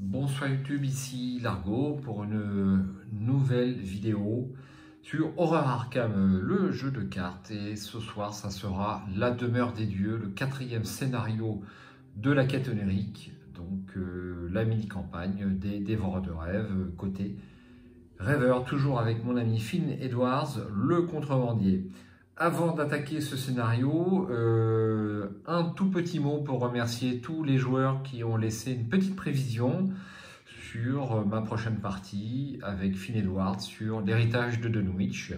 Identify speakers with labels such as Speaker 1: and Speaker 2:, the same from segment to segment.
Speaker 1: Bonsoir YouTube, ici Largo pour une nouvelle vidéo sur Horror Arkham, le jeu de cartes. Et ce soir, ça sera La Demeure des Dieux, le 4e scénario de la quête onirique, donc la mini-campagne des Dévoreurs de Rêves, côté rêveur, toujours avec mon ami Finn Edwards, le contrebandier. Avant d'attaquer ce scénario, un tout petit mot pour remercier tous les joueurs qui ont laissé une petite prévision sur ma prochaine partie avec Finn Edwards sur l'héritage de Dunwich.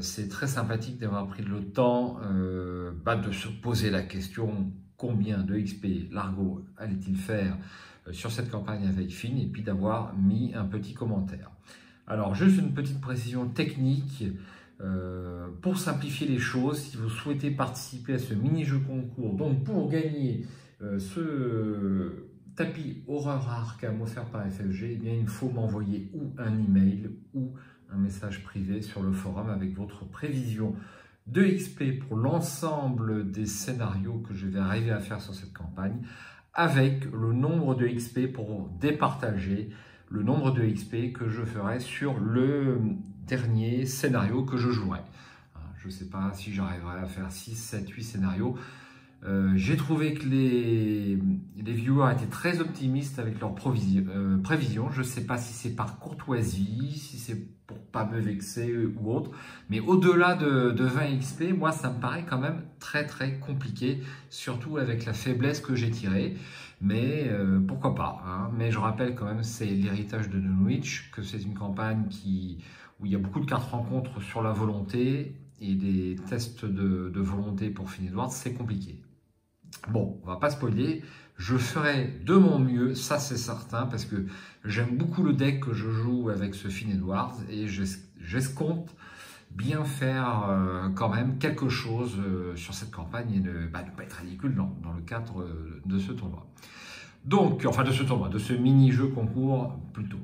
Speaker 1: C'est très sympathique d'avoir pris le temps de se poser la question combien de XP Largo allait-il faire sur cette campagne avec Finn, et puis d'avoir mis un petit commentaire. Alors, juste une petite précision technique. Pour simplifier les choses, si vous souhaitez participer à ce mini-jeu concours, donc pour gagner ce tapis Horror Arkham offert par FFG, eh bien, il faut m'envoyer ou un email ou un message privé sur le forum avec votre prévision de XP pour l'ensemble des scénarios que je vais arriver à faire sur cette campagne, avec le nombre de XP pour départager le nombre de XP que je ferai sur le dernier scénario que je jouerai. Je ne sais pas si j'arriverai à faire 6, 7, 8 scénarios. J'ai trouvé que les viewers étaient très optimistes avec leurs prévisions. Je ne sais pas si c'est par courtoisie, si c'est pour pas me vexer ou autre. Mais au-delà de 20 XP, moi, ça me paraît quand même très très compliqué, surtout avec la faiblesse que j'ai tirée. Mais pourquoi pas, hein. Mais je rappelle quand même, c'est l'héritage de Dunwich, que c'est une campagne où il y a beaucoup de cartes rencontres sur la volonté et des tests de volonté pour Finn Edwards, c'est compliqué. Bon, on va pas spoiler, je ferai de mon mieux, ça c'est certain, parce que j'aime beaucoup le deck que je joue avec ce Finn Edwards et j'escompte bien faire quand même quelque chose sur cette campagne et ne pas être ridicule dans le cadre de ce tournoi. Donc, enfin de ce tournoi, de ce mini-jeu concours plutôt.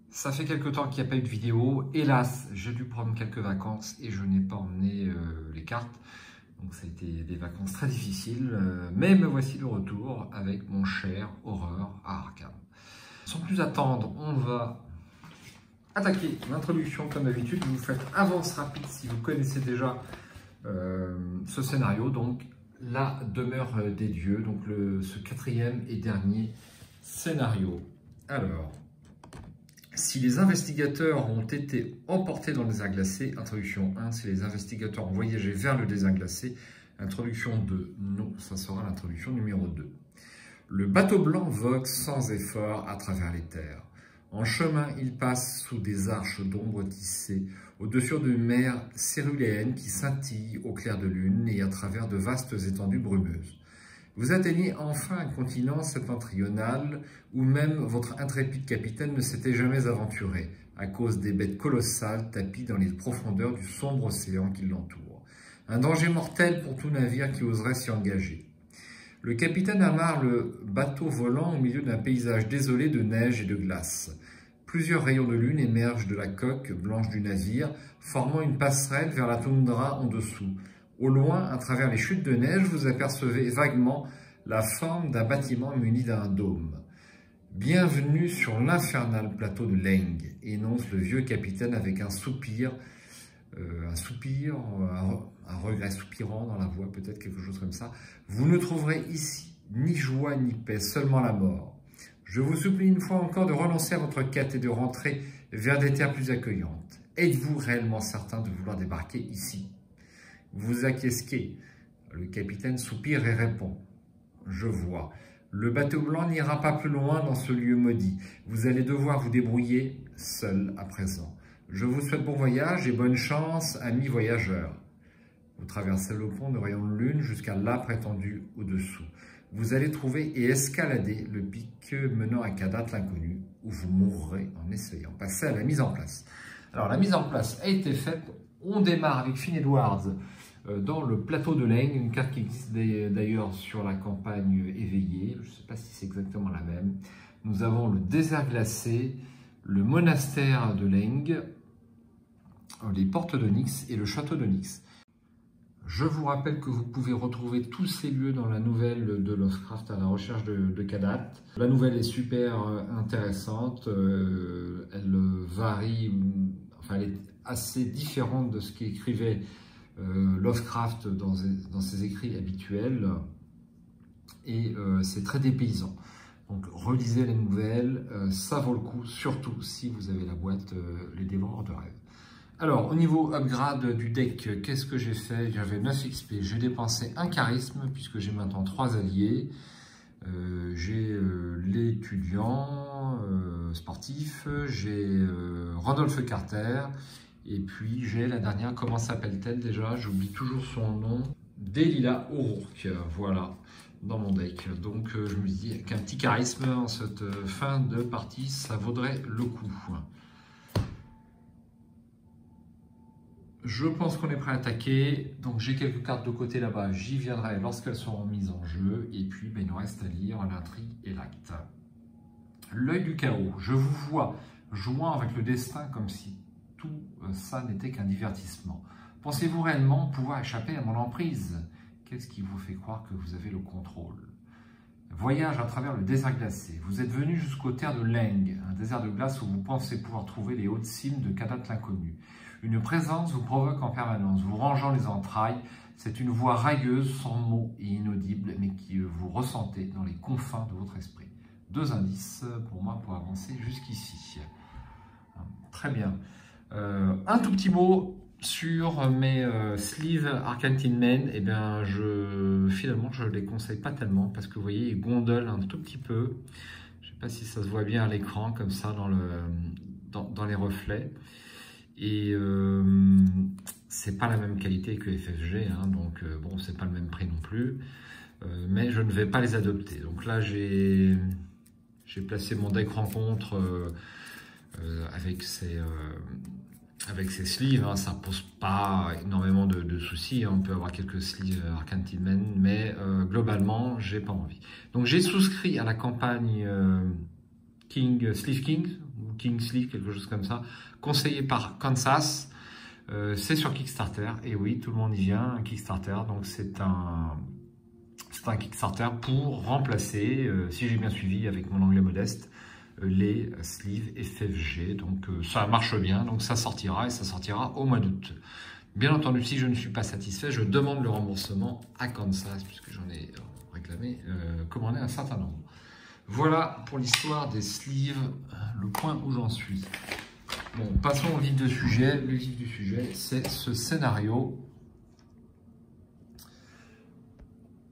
Speaker 1: Ça fait quelques temps qu'il n'y a pas eu de vidéo. Hélas, j'ai dû prendre quelques vacances et je n'ai pas emmené les cartes. Donc ça a été des vacances très difficiles. Mais me voici de retour avec mon cher Horror Arkham. Sans plus attendre, on va attaquer l'introduction comme d'habitude. Vous faites avance rapide si vous connaissez déjà ce scénario. Donc La Demeure des Dieux. Donc ce 4e et dernier scénario. Alors, si les investigateurs ont été emportés dans le désert glacé, introduction 1. Si les investigateurs ont voyagé vers le désert glacé, introduction 2. Non, ça sera l'introduction numéro 2. Le bateau blanc vogue sans effort à travers les terres. En chemin, il passe sous des arches d'ombre tissées, au-dessus d'une mer céruléenne qui scintille au clair de lune et à travers de vastes étendues brumeuses. Vous atteignez enfin un continent septentrional où même votre intrépide capitaine ne s'était jamais aventuré, à cause des bêtes colossales tapies dans les profondeurs du sombre océan qui l'entoure. Un danger mortel pour tout navire qui oserait s'y engager. Le capitaine amarre le bateau volant au milieu d'un paysage désolé de neige et de glace. Plusieurs rayons de lune émergent de la coque blanche du navire, formant une passerelle vers la toundra en dessous. Au loin, à travers les chutes de neige, vous apercevez vaguement la forme d'un bâtiment muni d'un dôme. « Bienvenue sur l'infernal plateau de Leng », énonce le vieux capitaine avec un soupir, un regret soupirant dans la voix, peut-être quelque chose comme ça. « Vous ne trouverez ici ni joie ni paix, seulement la mort. Je vous supplie une fois encore de renoncer à votre quête et de rentrer vers des terres plus accueillantes. Êtes-vous réellement certain de vouloir débarquer ici ? Vous acquiesquez. » Le capitaine soupire et répond. « Je vois. Le bateau blanc n'ira pas plus loin dans ce lieu maudit. Vous allez devoir vous débrouiller seul à présent. Je vous souhaite bon voyage et bonne chance, amis voyageurs. » Vous traversez le pont de rayons de lune jusqu'à l'âpre étendue au-dessous. Vous allez trouver et escalader le pic menant à Kadat l'inconnu, où vous mourrez en essayant. Passez à la mise en place. Alors, la mise en place a été faite. On démarre avec Finn Edwards dans le plateau de Leng, une carte qui existe d'ailleurs sur la campagne éveillée. Je ne sais pas si c'est exactement la même. Nous avons le désert glacé, le monastère de Leng, les portes d'Onyx et le château d'Onyx. Je vous rappelle que vous pouvez retrouver tous ces lieux dans la nouvelle de Lovecraft à la recherche de Kadat. La nouvelle est super intéressante, elle varie, enfin elle est assez différente de ce qu'écrivait Lovecraft dans ses écrits habituels, et c'est très dépaysant. Donc relisez les nouvelles, ça vaut le coup, surtout si vous avez la boîte Les Dévoreurs de Rêves. Alors, au niveau upgrade du deck, qu'est-ce que j'ai fait? J'avais 9 XP, j'ai dépensé un charisme, puisque j'ai maintenant 3 alliés. J'ai l'étudiant sportif, j'ai Rodolphe Carter, et puis j'ai la dernière, comment s'appelle-t-elle déjà? J'oublie toujours son nom. Delilah O'Rourke, voilà, dans mon deck. Donc je me dis qu'un petit charisme en cette fin de partie, ça vaudrait le coup. Je pense qu'on est prêt à attaquer, donc j'ai quelques cartes de côté là-bas, j'y viendrai lorsqu'elles seront mises en jeu, et puis ben, il nous reste à lire l'intrigue et l'acte. L'œil du chaos, je vous vois jouant avec le destin comme si tout ça n'était qu'un divertissement. Pensez-vous réellement pouvoir échapper à mon emprise? Qu'est-ce qui vous fait croire que vous avez le contrôle? Voyage à travers le désert glacé. Vous êtes venu jusqu'aux terres de Leng, un désert de glace où vous pensez pouvoir trouver les hautes cimes de Kadat l'inconnu. Une présence vous provoque en permanence, vous rangeant les entrailles. C'est une voix railleuse, sans mots et inaudible, mais que vous ressentez dans les confins de votre esprit. 2 indices pour moi pour avancer jusqu'ici. Très bien. Un tout petit mot sur mes sleeves Arcane Tin Men. Eh bien, finalement, je ne les conseille pas tellement parce que vous voyez, ils gondolent un tout petit peu. Je ne sais pas si ça se voit bien à l'écran, comme ça, dans les reflets. Et c'est pas la même qualité que FFG, hein, donc bon, c'est pas le même prix non plus, mais je ne vais pas les adopter. Donc là, j'ai placé mon deck rencontre avec ces sleeves, hein, ça pose pas énormément de soucis, hein, on peut avoir quelques sleeves Arcane Tin Men, mais globalement, j'ai pas envie. Donc j'ai souscrit à la campagne Sleeve King, ou King Sleeve, quelque chose comme ça, conseillé par Kansas. C'est sur Kickstarter, et oui, tout le monde y vient, un Kickstarter, donc c'est un Kickstarter pour remplacer, si j'ai bien suivi avec mon anglais modeste, les sleeves FFG, donc ça marche bien, donc ça sortira, et ça sortira au mois d'août. Bien entendu, si je ne suis pas satisfait, je demande le remboursement à Kansas, puisque j'en ai réclamé, commandé un certain nombre. Voilà pour l'histoire des sleeves, le point où j'en suis. Bon, passons au vif du sujet. Le vif du sujet, c'est ce scénario.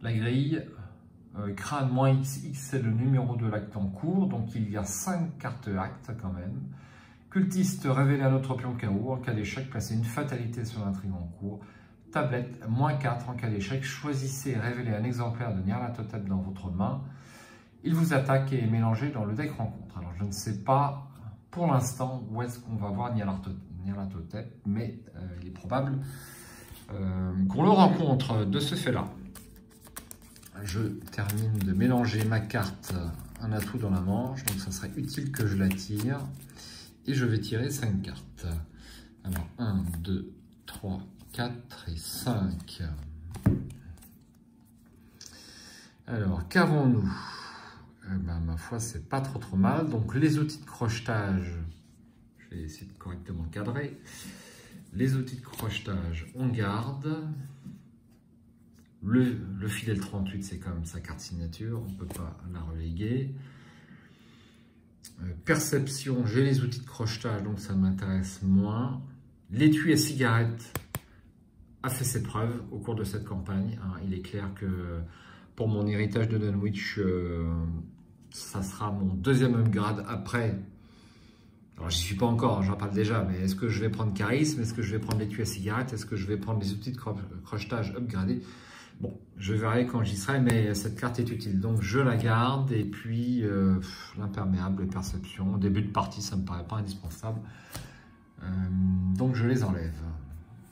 Speaker 1: La grille, crâne -XX, c'est le numéro de l'acte en cours, donc il y a 5 cartes actes quand même. Cultiste, révélé un autre pion KO. En cas d'échec, placez une fatalité sur l'intrigue en cours. Tablette, -4. En cas d'échec, choisissez et révélez un exemplaire de Nyarlathotep dans votre main. Il vous attaque et est mélangé dans le deck rencontre. Alors, je ne sais pas pour l'instant où est-ce qu'on va voir Nyarlathotep, mais il est probable qu'on le rencontre de ce fait-là. Je termine de mélanger ma carte, un atout dans la manche, donc ça serait utile que je la tire. Et je vais tirer 5 cartes. Alors, 1, 2, 3, 4 et 5. Alors, qu'avons-nous? Ben, ma foi, c'est pas trop mal. Donc, les outils de crochetage, je vais essayer de correctement cadrer. Les outils de crochetage, on garde. Le fidèle 38, c'est quand même sa carte signature, on ne peut pas la reléguer. Perception, j'ai les outils de crochetage, donc ça m'intéresse moins. L'étui à cigarette a fait ses preuves au cours de cette campagne. Hein. Il est clair que pour mon héritage de Dunwich, ça sera mon deuxième upgrade après. Alors, j'y suis pas encore, j'en parle déjà, mais est-ce que je vais prendre charisme? Est-ce que je vais prendre l'étui à cigarette? Est-ce que je vais prendre les outils de crochetage upgradés? Bon, je verrai quand j'y serai, mais cette carte est utile, donc je la garde. Et puis, l'imperméable, perception, début de partie, ça ne me paraît pas indispensable. Donc, je les enlève.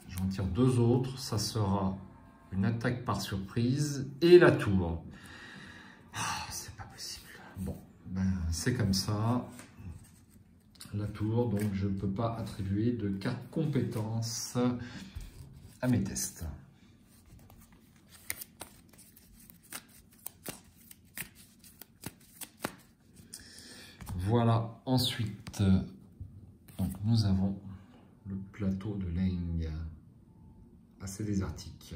Speaker 1: J'en tire 2 autres, ça sera une attaque par surprise et la tour. Ah, c'est pas possible. Bon, ben, c'est comme ça. La tour, donc je ne peux pas attribuer de carte compétence à mes tests. Voilà, ensuite, donc nous avons le plateau de Leng, assez désertique.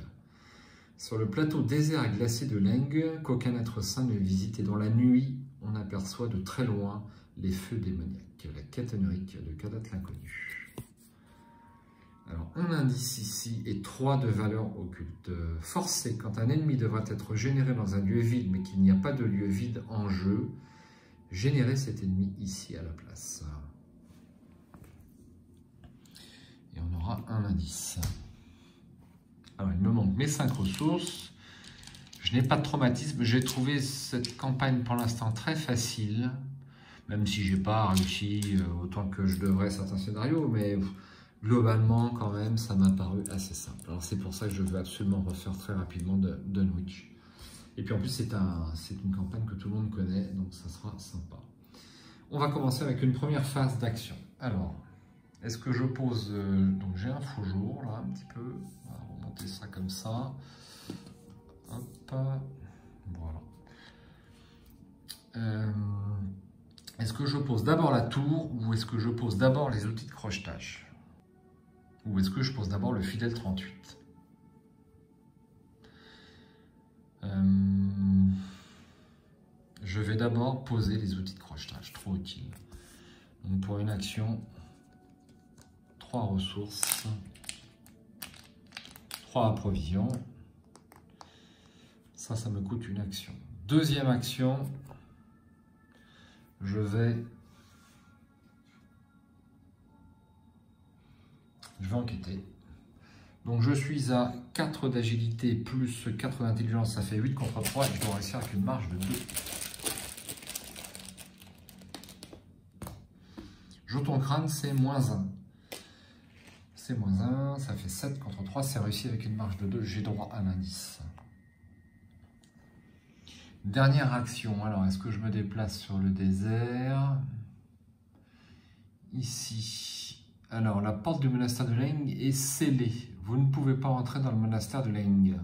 Speaker 1: Sur le plateau désert et glacé de Leng, qu'aucun être sain ne visite et dans la nuit, on aperçoit de très loin les feux démoniaques, la quête onirique de Kadat l'inconnu. Alors, un indice ici et 3 de valeur occulte. Forcé, quand un ennemi devra être généré dans un lieu vide, mais qu'il n'y a pas de lieu vide en jeu, générer cet ennemi ici à la place. Et on aura un indice. Alors, il me manque mes 5 ressources. Je n'ai pas de traumatisme. J'ai trouvé cette campagne pour l'instant très facile, même si je n'ai pas réussi autant que je devrais certains scénarios, mais globalement, quand même, ça m'a paru assez simple. Alors, c'est pour ça que je veux absolument refaire très rapidement Dunwich. Et puis, en plus, c'est une campagne que tout le monde connaît, donc ça sera sympa. On va commencer avec une première phase d'action. Alors, est-ce que je pose... donc, j'ai un faux jour, là, un petit peu. On va remonter ça comme ça. Hop. Voilà. Est-ce que je pose d'abord la tour ou est-ce que je pose d'abord les outils de crochetage? Ou est-ce que je pose d'abord le fidèle 38? Je vais d'abord poser les outils de crochetage, trop utile. Donc pour une action, 3 ressources, 3 provisions. Ça me coûte une action. Deuxième action, je vais enquêter. Donc je suis à 4 d'agilité plus 4 d'intelligence, ça fait 8 contre 3 et je dois réussir avec une marge de 2. Jeton crâne, c'est -1. C'est -1, ça fait 7 contre 3, c'est réussi avec une marge de 2, j'ai droit à l'indice. Dernière action, alors est-ce que je me déplace sur le désert? Ici. Alors la porte du monastère de Leng est scellée. Vous ne pouvez pas entrer dans le monastère de Leng.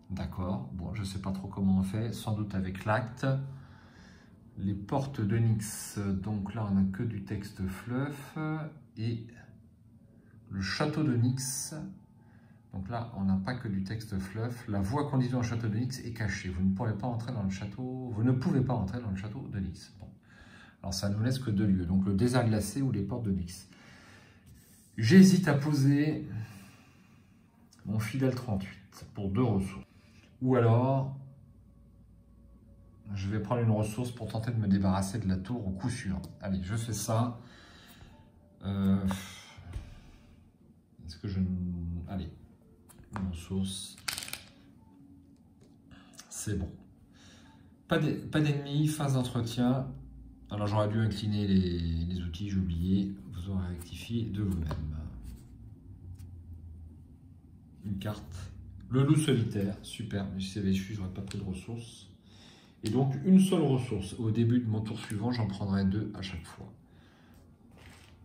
Speaker 1: D'accord, bon, je ne sais pas trop comment on fait, sans doute avec l'acte. Les portes de Nyx, donc là on n'a que du texte fluff. Et le château de Nyx, donc là on n'a pas que du texte fluff. La voie conduisant au château de Nyx est cachée. Vous ne pourrez pas entrer dans le château, vous ne pouvez pas entrer dans le château de Nyx. Bon. Alors ça ne nous laisse que 2 lieux, donc le désert glacé ou les portes de Nyx. J'hésite à poser mon fidèle 38 pour 2 ressources. Ou alors, je vais prendre une ressource pour tenter de me débarrasser de la tour au coup sûr. Allez, je fais ça. Est-ce que je... Allez, une ressource. C'est bon. Pas d'ennemis, phase d'entretien. Alors j'aurais dû incliner les outils, j'ai oublié. Vous aurez rectifié de vous-même. Une carte. Le loup solitaire, super. Mais si j'avais su, j'aurais pas pris de ressources. Et donc une seule ressource. Au début de mon tour suivant, j'en prendrai 2 à chaque fois.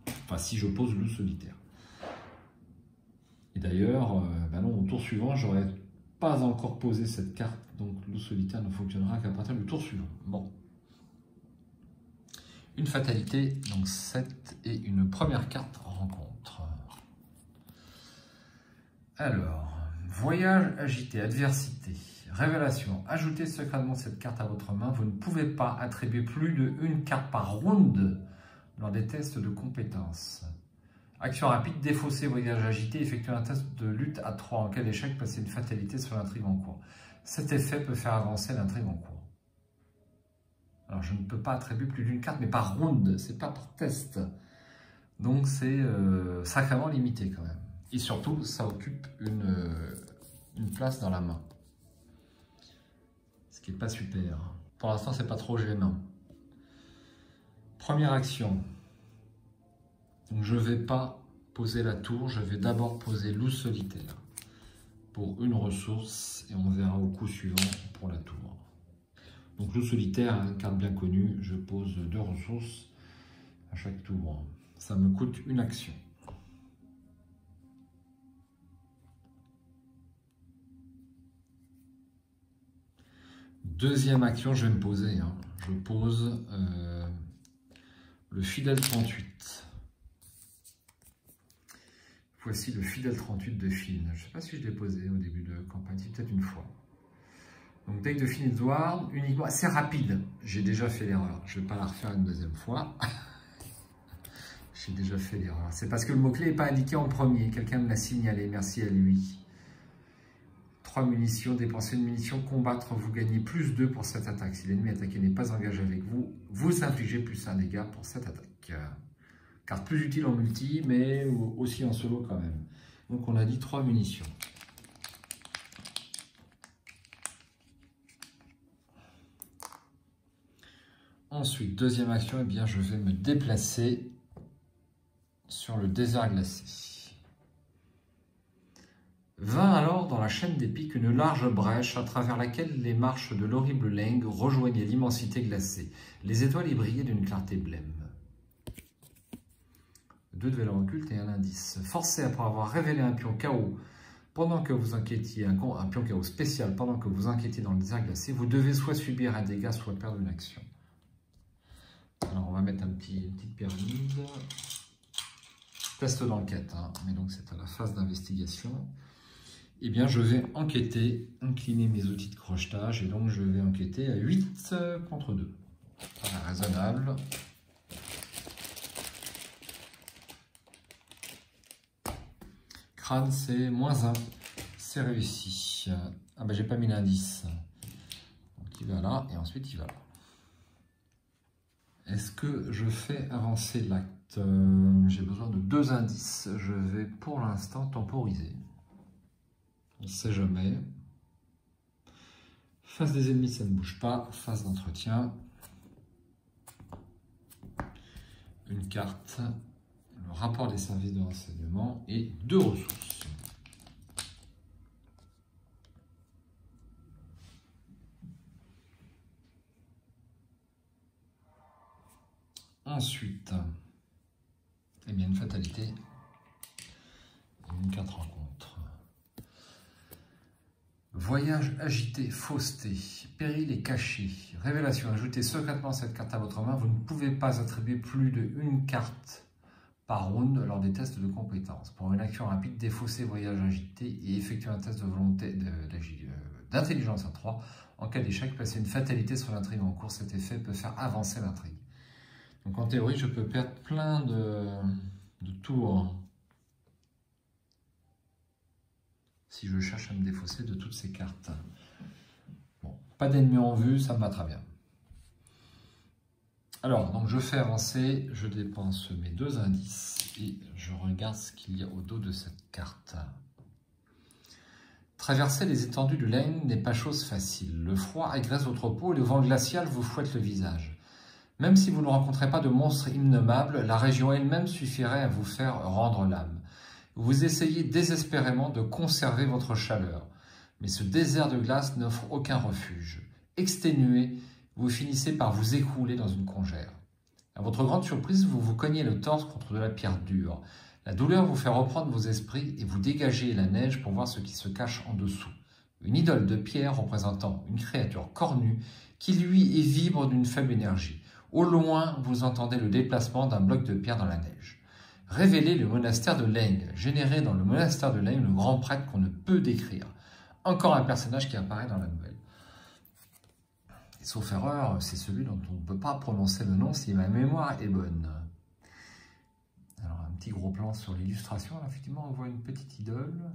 Speaker 1: Enfin, si je pose loup solitaire. Et d'ailleurs, non, au tour suivant, j'aurais pas encore posé cette carte. Donc loup solitaire ne fonctionnera qu'à partir du tour suivant. Bon. Une fatalité, donc 7 et une première carte rencontre. Alors, voyage agité, adversité, révélation. Ajoutez secrètement cette carte à votre main. Vous ne pouvez pas attribuer plus d'1 carte par round lors des tests de compétences. Action rapide, défausser voyage agité, effectuer un test de lutte à 3. En cas d'échec, passer une fatalité sur l'intrigue en cours. Cet effet peut faire avancer l'intrigue en cours. Alors, je ne peux pas attribuer plus d'1 carte, mais par round, c'est pas par test. Donc, c'est sacrément limité quand même. Et surtout, ça occupe une place dans la main. Ce qui n'est pas super. Pour l'instant, c'est pas trop gênant. Première action. Donc, je ne vais pas poser la tour, je vais d'abord poser loup solitaire pour une ressource et on verra au coup suivant pour la tour. Donc loup solitaire, une carte bien connue, je pose 2 ressources à chaque tour. Ça me coûte une action. Deuxième action, je vais me poser. Hein. Je pose le fidèle 38. Voici le fidèle 38 de Finn. Je ne sais pas si je l'ai posé au début de campagne, peut-être une fois. Donc deck de Finn Edward, uniquement, c'est rapide. J'ai déjà fait l'erreur. Je ne vais pas la refaire une deuxième fois. J'ai déjà fait l'erreur. C'est parce que le mot-clé n'est pas indiqué en premier. Quelqu'un me l'a signalé. Merci à lui. 3 munitions, dépenser une munition, combattre, vous gagnez plus 2 pour cette attaque. Si l'ennemi attaqué n'est pas engagé avec vous, vous infligez plus 1 dégât pour cette attaque. Carte plus utile en multi, mais aussi en solo quand même. Donc on a dit 3 munitions. Ensuite, deuxième action, eh bien, je vais me déplacer sur le désert glacé. Vint alors dans la chaîne des pics une large brèche à travers laquelle les marches de l'horrible Leng rejoignaient l'immensité glacée. Les étoiles y brillaient d'une clarté blême. 2 de valeur occulte et un indice. Forcé après avoir révélé un pion chaos pendant que vous inquiétiez, un pion chaos spécial pendant que vous inquiétiez dans le désert glacé, vous devez soit subir un dégât, soit perdre une action. Alors on va mettre une petite pyramide. Test d'enquête, hein. Mais donc c'est à la phase d'investigation. Eh bien je vais enquêter, incliner mes outils de crochetage, et donc je vais enquêter à 8 contre 2. Voilà, raisonnable. Crâne, c'est -1. C'est réussi. Ah ben j'ai pas mis l'indice. Donc il va là, et ensuite il va là. Est-ce que je fais avancer l'acte? J'ai besoin de 2 indices. Je vais pour l'instant temporiser. On ne sait jamais. Face des ennemis, ça ne bouge pas. Phase d'entretien. Une carte. Le rapport des services de renseignement et 2 ressources. Ensuite, eh bien une fatalité et une carte rencontre. Voyage agité, fausseté, péril et caché, révélation. Ajoutez secrètement cette carte à votre main. Vous ne pouvez pas attribuer plus d'1 carte par round lors des tests de compétences. Pour une action rapide, défausser voyage agité et effectuer un test de volonté d'intelligence à 3. En cas d'échec, placer une fatalité sur l'intrigue en cours. Cet effet peut faire avancer l'intrigue. Donc en théorie, je peux perdre plein de tours si je cherche à me défausser de toutes ces cartes. Bon, pas d'ennemis en vue, ça me va très bien. Alors, donc je fais avancer, je dépense mes 2 indices et je regarde ce qu'il y a au dos de cette carte. Traverser les étendues de Leng n'est pas chose facile. Le froid agresse votre peau et le vent glacial vous fouette le visage. Même si vous ne rencontrez pas de monstres innommables, la région elle-même suffirait à vous faire rendre l'âme. Vous essayez désespérément de conserver votre chaleur, mais ce désert de glace n'offre aucun refuge. Exténué, vous finissez par vous écrouler dans une congère. À votre grande surprise, vous vous cognez le torse contre de la pierre dure. La douleur vous fait reprendre vos esprits et vous dégagez la neige pour voir ce qui se cache en dessous. Une idole de pierre représentant une créature cornue qui luit et vibre d'une faible énergie. Au loin, vous entendez le déplacement d'un bloc de pierre dans la neige. Révélez le monastère de Leng. Générez dans le monastère de Leng le grand prêtre qu'on ne peut décrire. Encore un personnage qui apparaît dans la nouvelle. Et sauf erreur, c'est celui dont on ne peut pas prononcer le nom si ma mémoire est bonne. Alors un petit gros plan sur l'illustration. Effectivement, on voit une petite idole.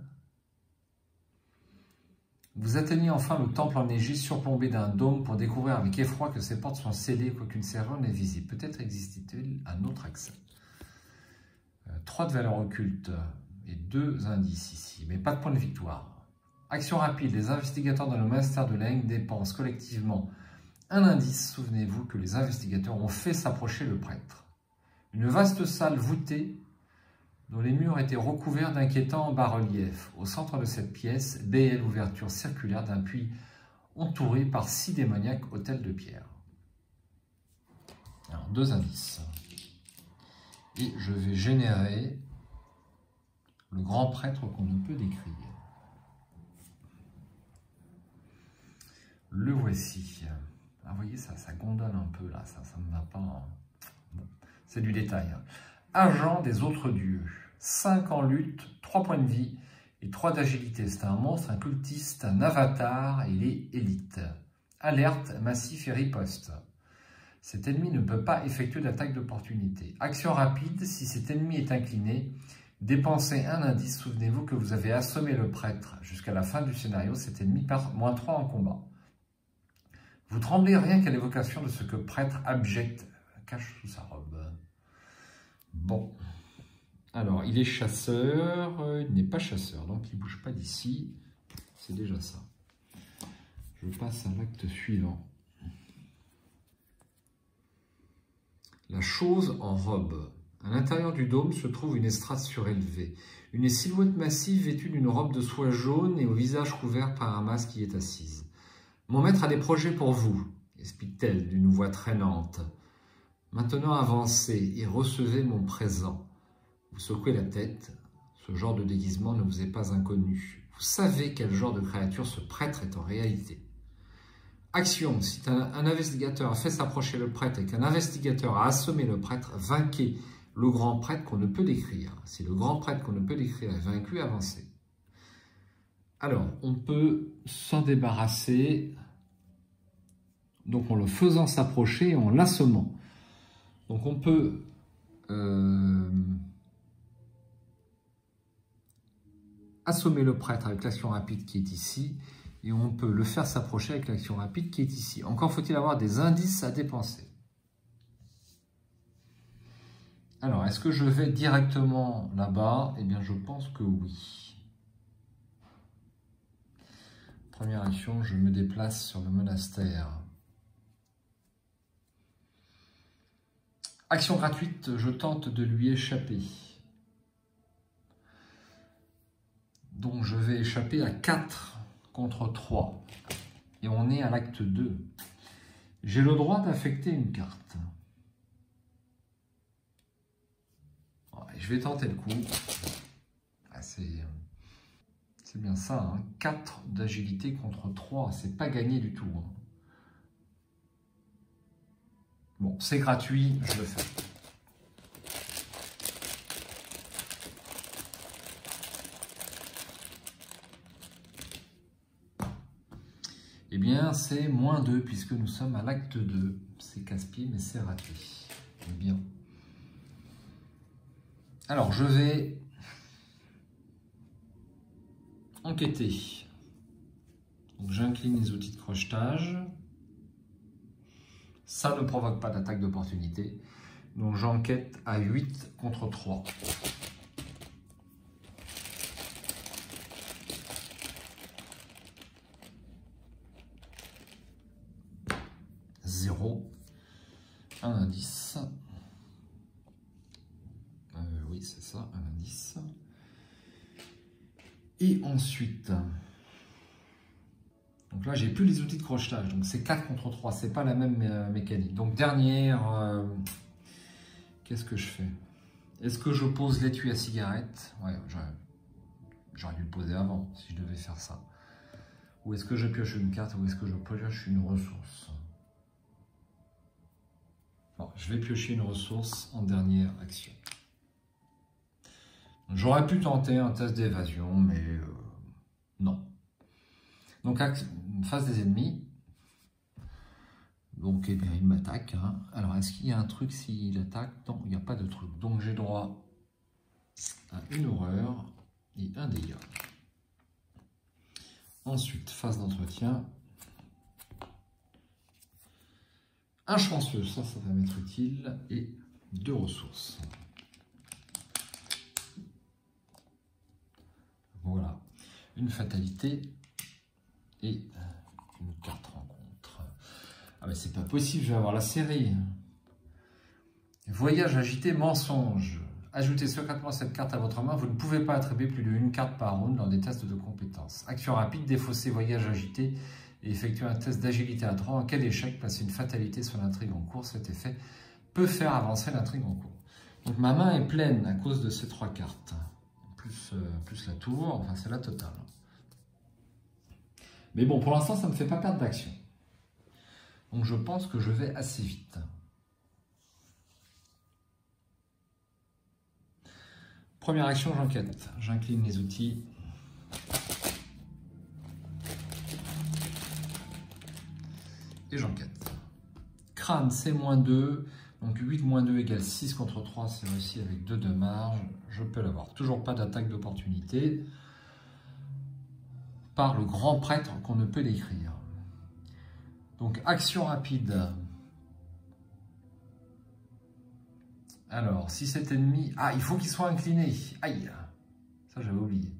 Speaker 1: Vous atteignez enfin le temple enneigé surplombé d'un dôme pour découvrir avec effroi que ses portes sont scellées quoiqu'une serrure n'est visible. Peut-être existe-t-il un autre accès. 3 de valeur occulte et 2 indices ici, mais pas de point de victoire. Action rapide, les investigateurs dans le monastère de Leng dépensent collectivement un indice. Souvenez-vous que les investigateurs ont fait s'approcher le prêtre. Une vaste salle voûtée dont les murs étaient recouverts d'inquiétants bas-reliefs. Au centre de cette pièce, belle ouverture circulaire d'un puits entouré par 6 démoniaques autels de pierre. Alors, 2 indices. Et je vais générer le grand prêtre qu'on ne peut décrire. Le voici. Ah, vous voyez, ça gondole un peu là, ça ne va pas. Hein. Bon, c'est du détail. Hein. Agent des autres dieux. 5 en lutte, 3 points de vie et 3 d'agilité. C'est un monstre, un cultiste, un avatar et il est élite. Alerte, massif et riposte. Cet ennemi ne peut pas effectuer d'attaque d'opportunité. Action rapide, si cet ennemi est incliné, dépensez un indice. Souvenez-vous que vous avez assommé le prêtre. Jusqu'à la fin du scénario, cet ennemi perd -3 en combat. Vous tremblez rien qu'à l'évocation de ce que prêtre abject cache sous sa robe. Bon. Alors, il est chasseur. Il n'est pas chasseur, donc il ne bouge pas d'ici. C'est déjà ça. Je passe à l'acte suivant. La chose en robe. À l'intérieur du dôme se trouve une estrade surélevée. Une silhouette massive vêtue d'une robe de soie jaune et au visage couvert par un masque qui est assise. « Mon maître a des projets pour vous, explique-t-elle d'une voix traînante. Maintenant avancez et recevez mon présent. Vous secouez la tête. Ce genre de déguisement ne vous est pas inconnu. Vous savez quel genre de créature ce prêtre est en réalité. Action, si un investigateur a fait s'approcher le prêtre et qu'un investigateur a assommé le prêtre, vainquez le grand prêtre qu'on ne peut décrire. Si le grand prêtre qu'on ne peut décrire est vaincu, avancez. Alors, on peut s'en débarrasser donc en le faisant s'approcher et en l'assommant. Donc on peut assommer le prêtre avec l'action rapide qui est ici, et on peut le faire s'approcher avec l'action rapide qui est ici. Encore faut-il avoir des indices à dépenser. Alors, est-ce que je vais directement là-bas? Eh bien, je pense que oui. Première action, je me déplace sur le monastère. Action gratuite, je tente de lui échapper. Donc, je vais échapper à 4 contre 3. Et on est à l'acte 2. J'ai le droit d'affecter une carte. Je vais tenter le coup. Ah, c'est bien ça. Hein. 4 d'agilité contre 3. C'est pas gagné du tout. Hein. Bon, c'est gratuit. Je le fais. Eh bien, c'est -2 puisque nous sommes à l'acte 2. C'est casse-pied, mais c'est raté. Bien. Alors, je vais enquêter. Donc, j'incline les outils de crochetage. Ça ne provoque pas d'attaque d'opportunité. Donc, j'enquête à 8 contre 3. Un indice. Oui, c'est ça, un indice. Et ensuite, donc là, j'ai plus les outils de crochetage. Donc, c'est 4 contre 3. C'est pas la même mécanique. Donc, dernière, qu'est-ce que je fais? Est-ce que je pose l'étui à cigarette? Ouais, j'aurais dû le poser avant, si je devais faire ça. Ou est-ce que je pioche une carte ou est-ce que je pioche une ressource? Bon, je vais piocher une ressource en dernière action. J'aurais pu tenter un test d'évasion, mais non. Donc, face des ennemis. Donc, eh bien, il m'attaque. Hein. Alors, est-ce qu'il y a un truc s'il attaque? Non, il n'y a pas de truc. Donc, j'ai droit à une horreur et un dégât. Ensuite, phase d'entretien. Un chanceux, ça va m'être utile. Et 2 ressources. Voilà. Une fatalité et une carte rencontre. Ah mais c'est pas possible, je vais avoir la série. Voyage agité, mensonge. Ajoutez secrètement cette carte à votre main. Vous ne pouvez pas attribuer plus d'une carte par round lors des tests de compétences. Action rapide, défausser voyage agité et effectuer un test d'agilité à 3. En cas d'échec, placez une fatalité sur l'intrigue en cours. Cet effet peut faire avancer l'intrigue en cours. Donc ma main est pleine à cause de ces 3 cartes. Plus la tour, enfin c'est la totale. Mais bon, pour l'instant, ça ne me fait pas perdre d'action. Donc je pense que je vais assez vite. Première action, j'enquête. J'incline les outils. Et j'enquête. Crâne, c'est -2. Donc 8 - 2 égale 6 contre 3. C'est réussi avec 2 de marge. Je peux l'avoir. Toujours pas d'attaque d'opportunité. Par le grand prêtre qu'on ne peut décrire. Donc action rapide. Alors, si cet ennemi... Ah, il faut qu'il soit incliné. Aïe. Ça, j'avais oublié.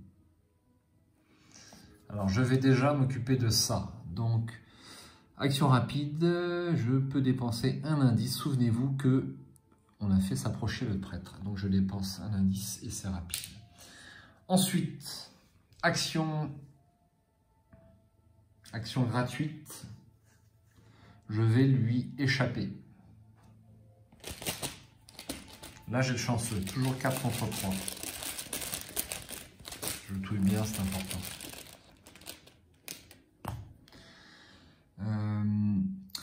Speaker 1: Alors, je vais déjà m'occuper de ça. Donc, action rapide. Je peux dépenser un indice. Souvenez-vous que on a fait s'approcher le prêtre. Donc, je dépense un indice et c'est rapide. Ensuite, action gratuite. Je vais lui échapper. Là, j'ai le chanceux. Toujours 4 contre 3. Je le touille bien, c'est important.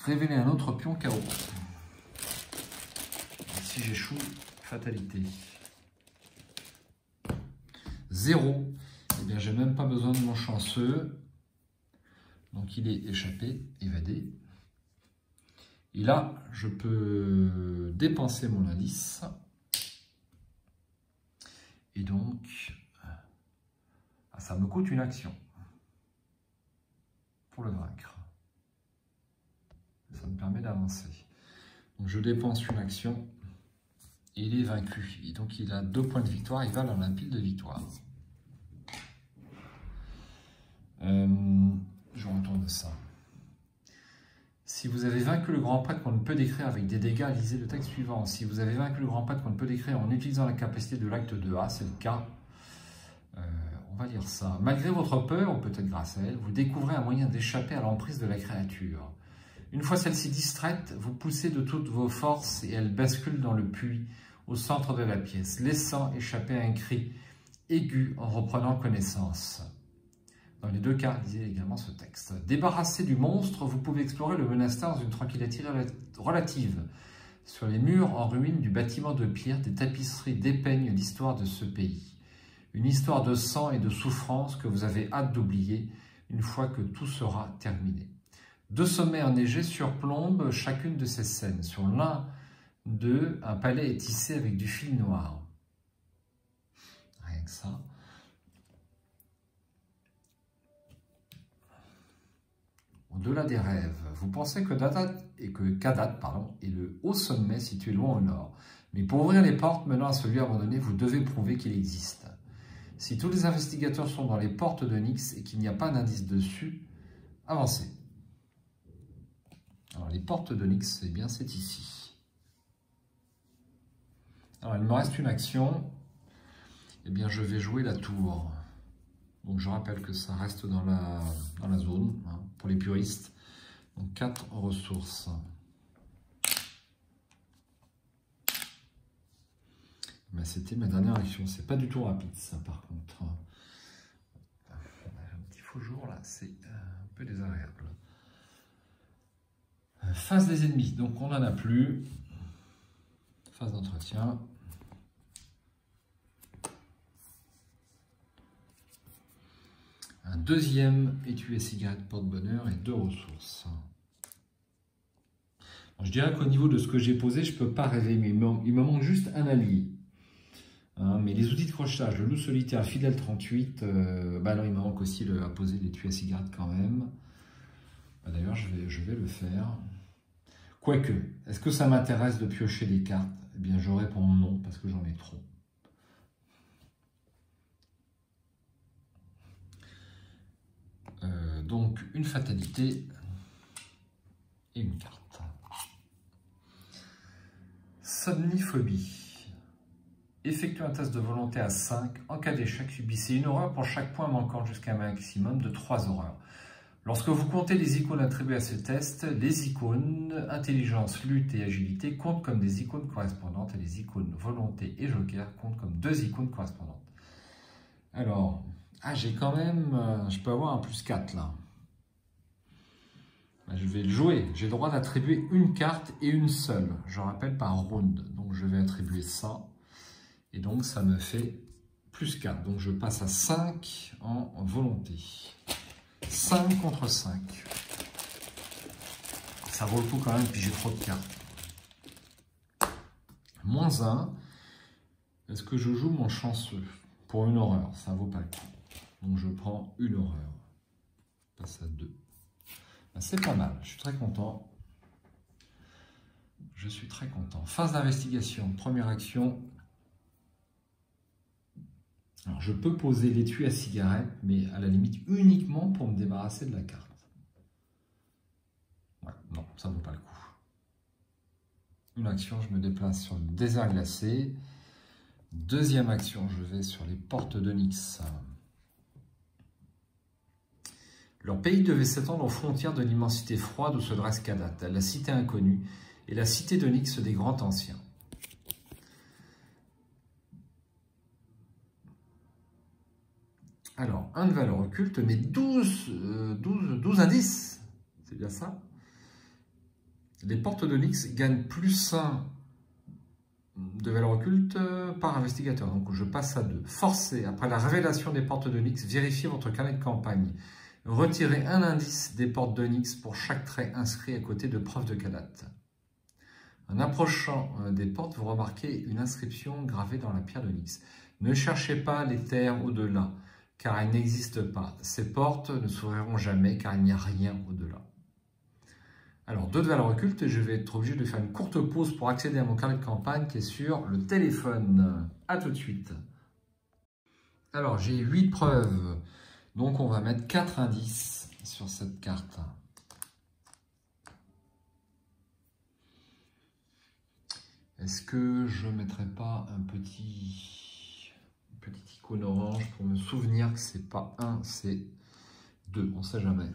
Speaker 1: Révéler un autre pion KO. Si j'échoue, fatalité. 0. Eh bien, j'ai même pas besoin de mon chanceux. Donc, il est échappé, évadé. Et là, je peux dépenser mon indice. Et donc, ça me coûte une action pour le vaincre. Ça me permet d'avancer. Donc, je dépense une action et il est vaincu. Et donc, il a 2 points de victoire. Il va dans la pile de victoire. Je retourne ça. Si vous avez vaincu le grand prêtre qu'on ne peut décrire avec des dégâts, lisez le texte suivant. Si vous avez vaincu le grand prêtre qu'on ne peut décrire en utilisant la capacité de l'acte 2A, c'est le cas. On va lire ça. Malgré votre peur, ou peut-être grâce à elle, vous découvrez un moyen d'échapper à l'emprise de la créature. Une fois celle-ci distraite, vous poussez de toutes vos forces et elle bascule dans le puits au centre de la pièce, laissant échapper un cri aigu en reprenant connaissance. Dans les 2 cas, lisez également ce texte. Débarrassé du monstre, vous pouvez explorer le monastère dans une tranquillité relative. Sur les murs en ruine du bâtiment de pierre, des tapisseries dépeignent l'histoire de ce pays. Une histoire de sang et de souffrance que vous avez hâte d'oublier une fois que tout sera terminé. 2 sommets enneigés surplombent chacune de ces scènes. Sur l'un d'eux, un palais est tissé avec du fil noir. Rien que ça. Au-delà des rêves, vous pensez que Kadat est le haut sommet situé loin au nord. Mais pour ouvrir les portes menant à ce lieu abandonné, vous devez prouver qu'il existe. Si tous les investigateurs sont dans les portes de Nyx et qu'il n'y a pas d'indice dessus, avancez. Alors les portes de Nyx, eh bien c'est ici. Alors il me reste une action. Eh bien je vais jouer la tour. Donc je rappelle que ça reste dans la zone, hein, pour les puristes. Donc 4 ressources. Ben, c'était ma dernière action. C'est pas du tout rapide ça par contre. Un petit faux jour là, c'est un peu désagréable. Phase des ennemis, donc on n'en a plus. Phase d'entretien. Un deuxième étui à cigarette porte-bonheur et 2 ressources. Alors, je dirais qu'au niveau de ce que j'ai posé, je ne peux pas rêver, mais il me manque juste un allié. Hein, mais les outils de crochetage, le loup solitaire, fidèle 38, alors il me manque aussi à poser l'étui à cigarette quand même. D'ailleurs, je vais le faire. Quoique, est-ce que ça m'intéresse de piocher des cartes? Eh bien, je réponds non, parce que j'en ai trop. Donc, une fatalité et une carte. Somniphobie. Effectuez un test de volonté à 5. En cas d'échec, subissez une horreur pour chaque point manquant jusqu'à un maximum de 3 horreurs. Lorsque vous comptez les icônes attribuées à ce test, les icônes intelligence, lutte et agilité comptent comme des icônes correspondantes et les icônes volonté et joker comptent comme 2 icônes correspondantes. Alors, j'ai quand même, je peux avoir un +4 là. Ben, je vais le jouer. J'ai le droit d'attribuer une carte et une seule. Je rappelle par round. Donc je vais attribuer ça. Et donc ça me fait plus 4. Donc je passe à 5 en volonté. 5 contre 5. Ça vaut le coup quand même, puis j'ai trop de cartes. Moins 1. Est-ce que je joue mon chanceux? Pour une horreur, ça ne vaut pas le coup. Donc je prends une horreur. Je passe à 2. Ben, c'est pas mal, je suis très content. Je suis très content. Phase d'investigation, première action. Alors je peux poser l'étui à cigarette, mais à la limite uniquement pour me débarrasser de la carte. Ouais, non, ça ne vaut pas le coup. Une action, je me déplace sur le désert glacé. Deuxième action, je vais sur les portes d'Onyx. Leur pays devait s'étendre aux frontières de l'immensité froide où se dresse Kadath, la cité inconnue, et la cité d'Onyx des grands anciens. Alors, 1 de valeur occulte, mais 12 indices. C'est bien ça. Les portes d'Onyx gagnent plus 1 de valeur occulte par investigateur. Donc, je passe à 2. Forcez, après la révélation des portes d'Onyx, vérifiez votre carnet de campagne. Retirez un indice des portes d'Onyx pour chaque trait inscrit à côté de preuves de Kadath. En approchant des portes, vous remarquez une inscription gravée dans la pierre d'Onyx. Ne cherchez pas les terres au-delà, car elles n'existent pas. Ces portes ne s'ouvriront jamais, car il n'y a rien au-delà. Alors, 2 de valeur occulte, je vais être obligé de faire une courte pause pour accéder à mon carnet de campagne qui est sur le téléphone. A tout de suite. Alors, j'ai 8 preuves, donc on va mettre 4 indices sur cette carte. Est-ce que je ne mettrai pas un petit icône orange pour me souvenir que c'est pas 1, c'est 2, on ne sait jamais.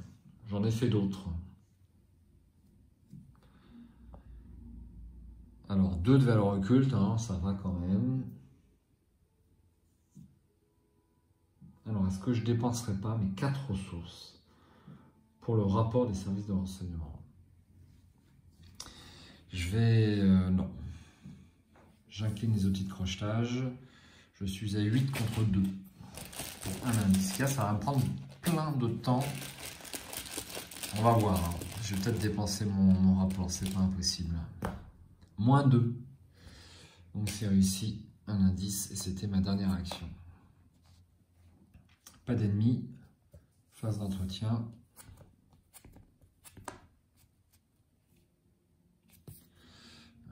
Speaker 1: J'en ai fait d'autres. Alors, 2 de valeur occulte, hein, ça va quand même. Alors, est-ce que je ne dépenserai pas mes 4 ressources pour le rapport des services de renseignement? Je vais... non. J'incline les outils de crochetage. Je suis à 8 contre 2 pour un indice. Ça va me prendre plein de temps. On va voir. Hein. Je vais peut-être dépenser mon rapport. C'est pas impossible. Moins 2. Donc c'est réussi. Un indice. Et c'était ma dernière action. Pas d'ennemis. Phase d'entretien.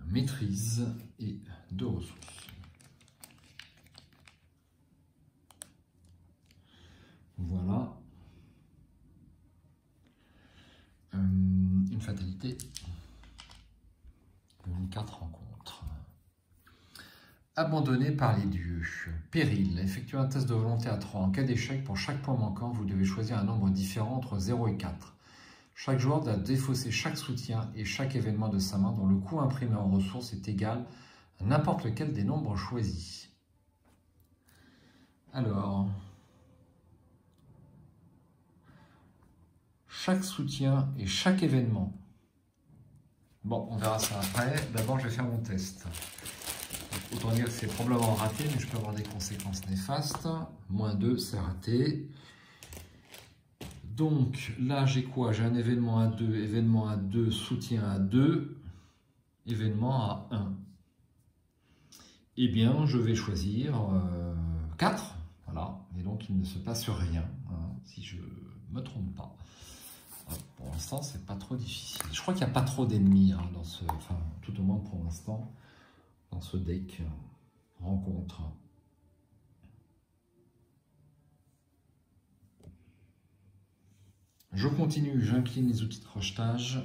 Speaker 1: Maîtrise et 2 ressources. Voilà. Une fatalité. Une carte rencontre. Abandonné par les dieux. Péril. Effectuez un test de volonté à 3. En cas d'échec, pour chaque point manquant, vous devez choisir un nombre différent entre 0 et 4. Chaque joueur doit défausser chaque soutien et chaque événement de sa main dont le coût imprimé en ressources est égal à n'importe lequel des nombres choisis. Alors, chaque soutien et chaque événement. Bon, on verra ça après. D'abord, je vais faire mon test. Autant dire que c'est probablement raté, mais je peux avoir des conséquences néfastes. Moins 2, c'est raté. Donc là, j'ai quoi? J'ai un événement à 2, soutien à 2, événement à 1. Eh bien, je vais choisir 4. Voilà. Et donc, il ne se passe rien, hein, si je ne me trompe pas. Pour l'instant, c'est pas trop difficile. Je crois qu'il n'y a pas trop d'ennemis hein, dans ce... Enfin, tout au moins pour l'instant, dans ce deck rencontre. Je continue, j'incline les outils de crochetage.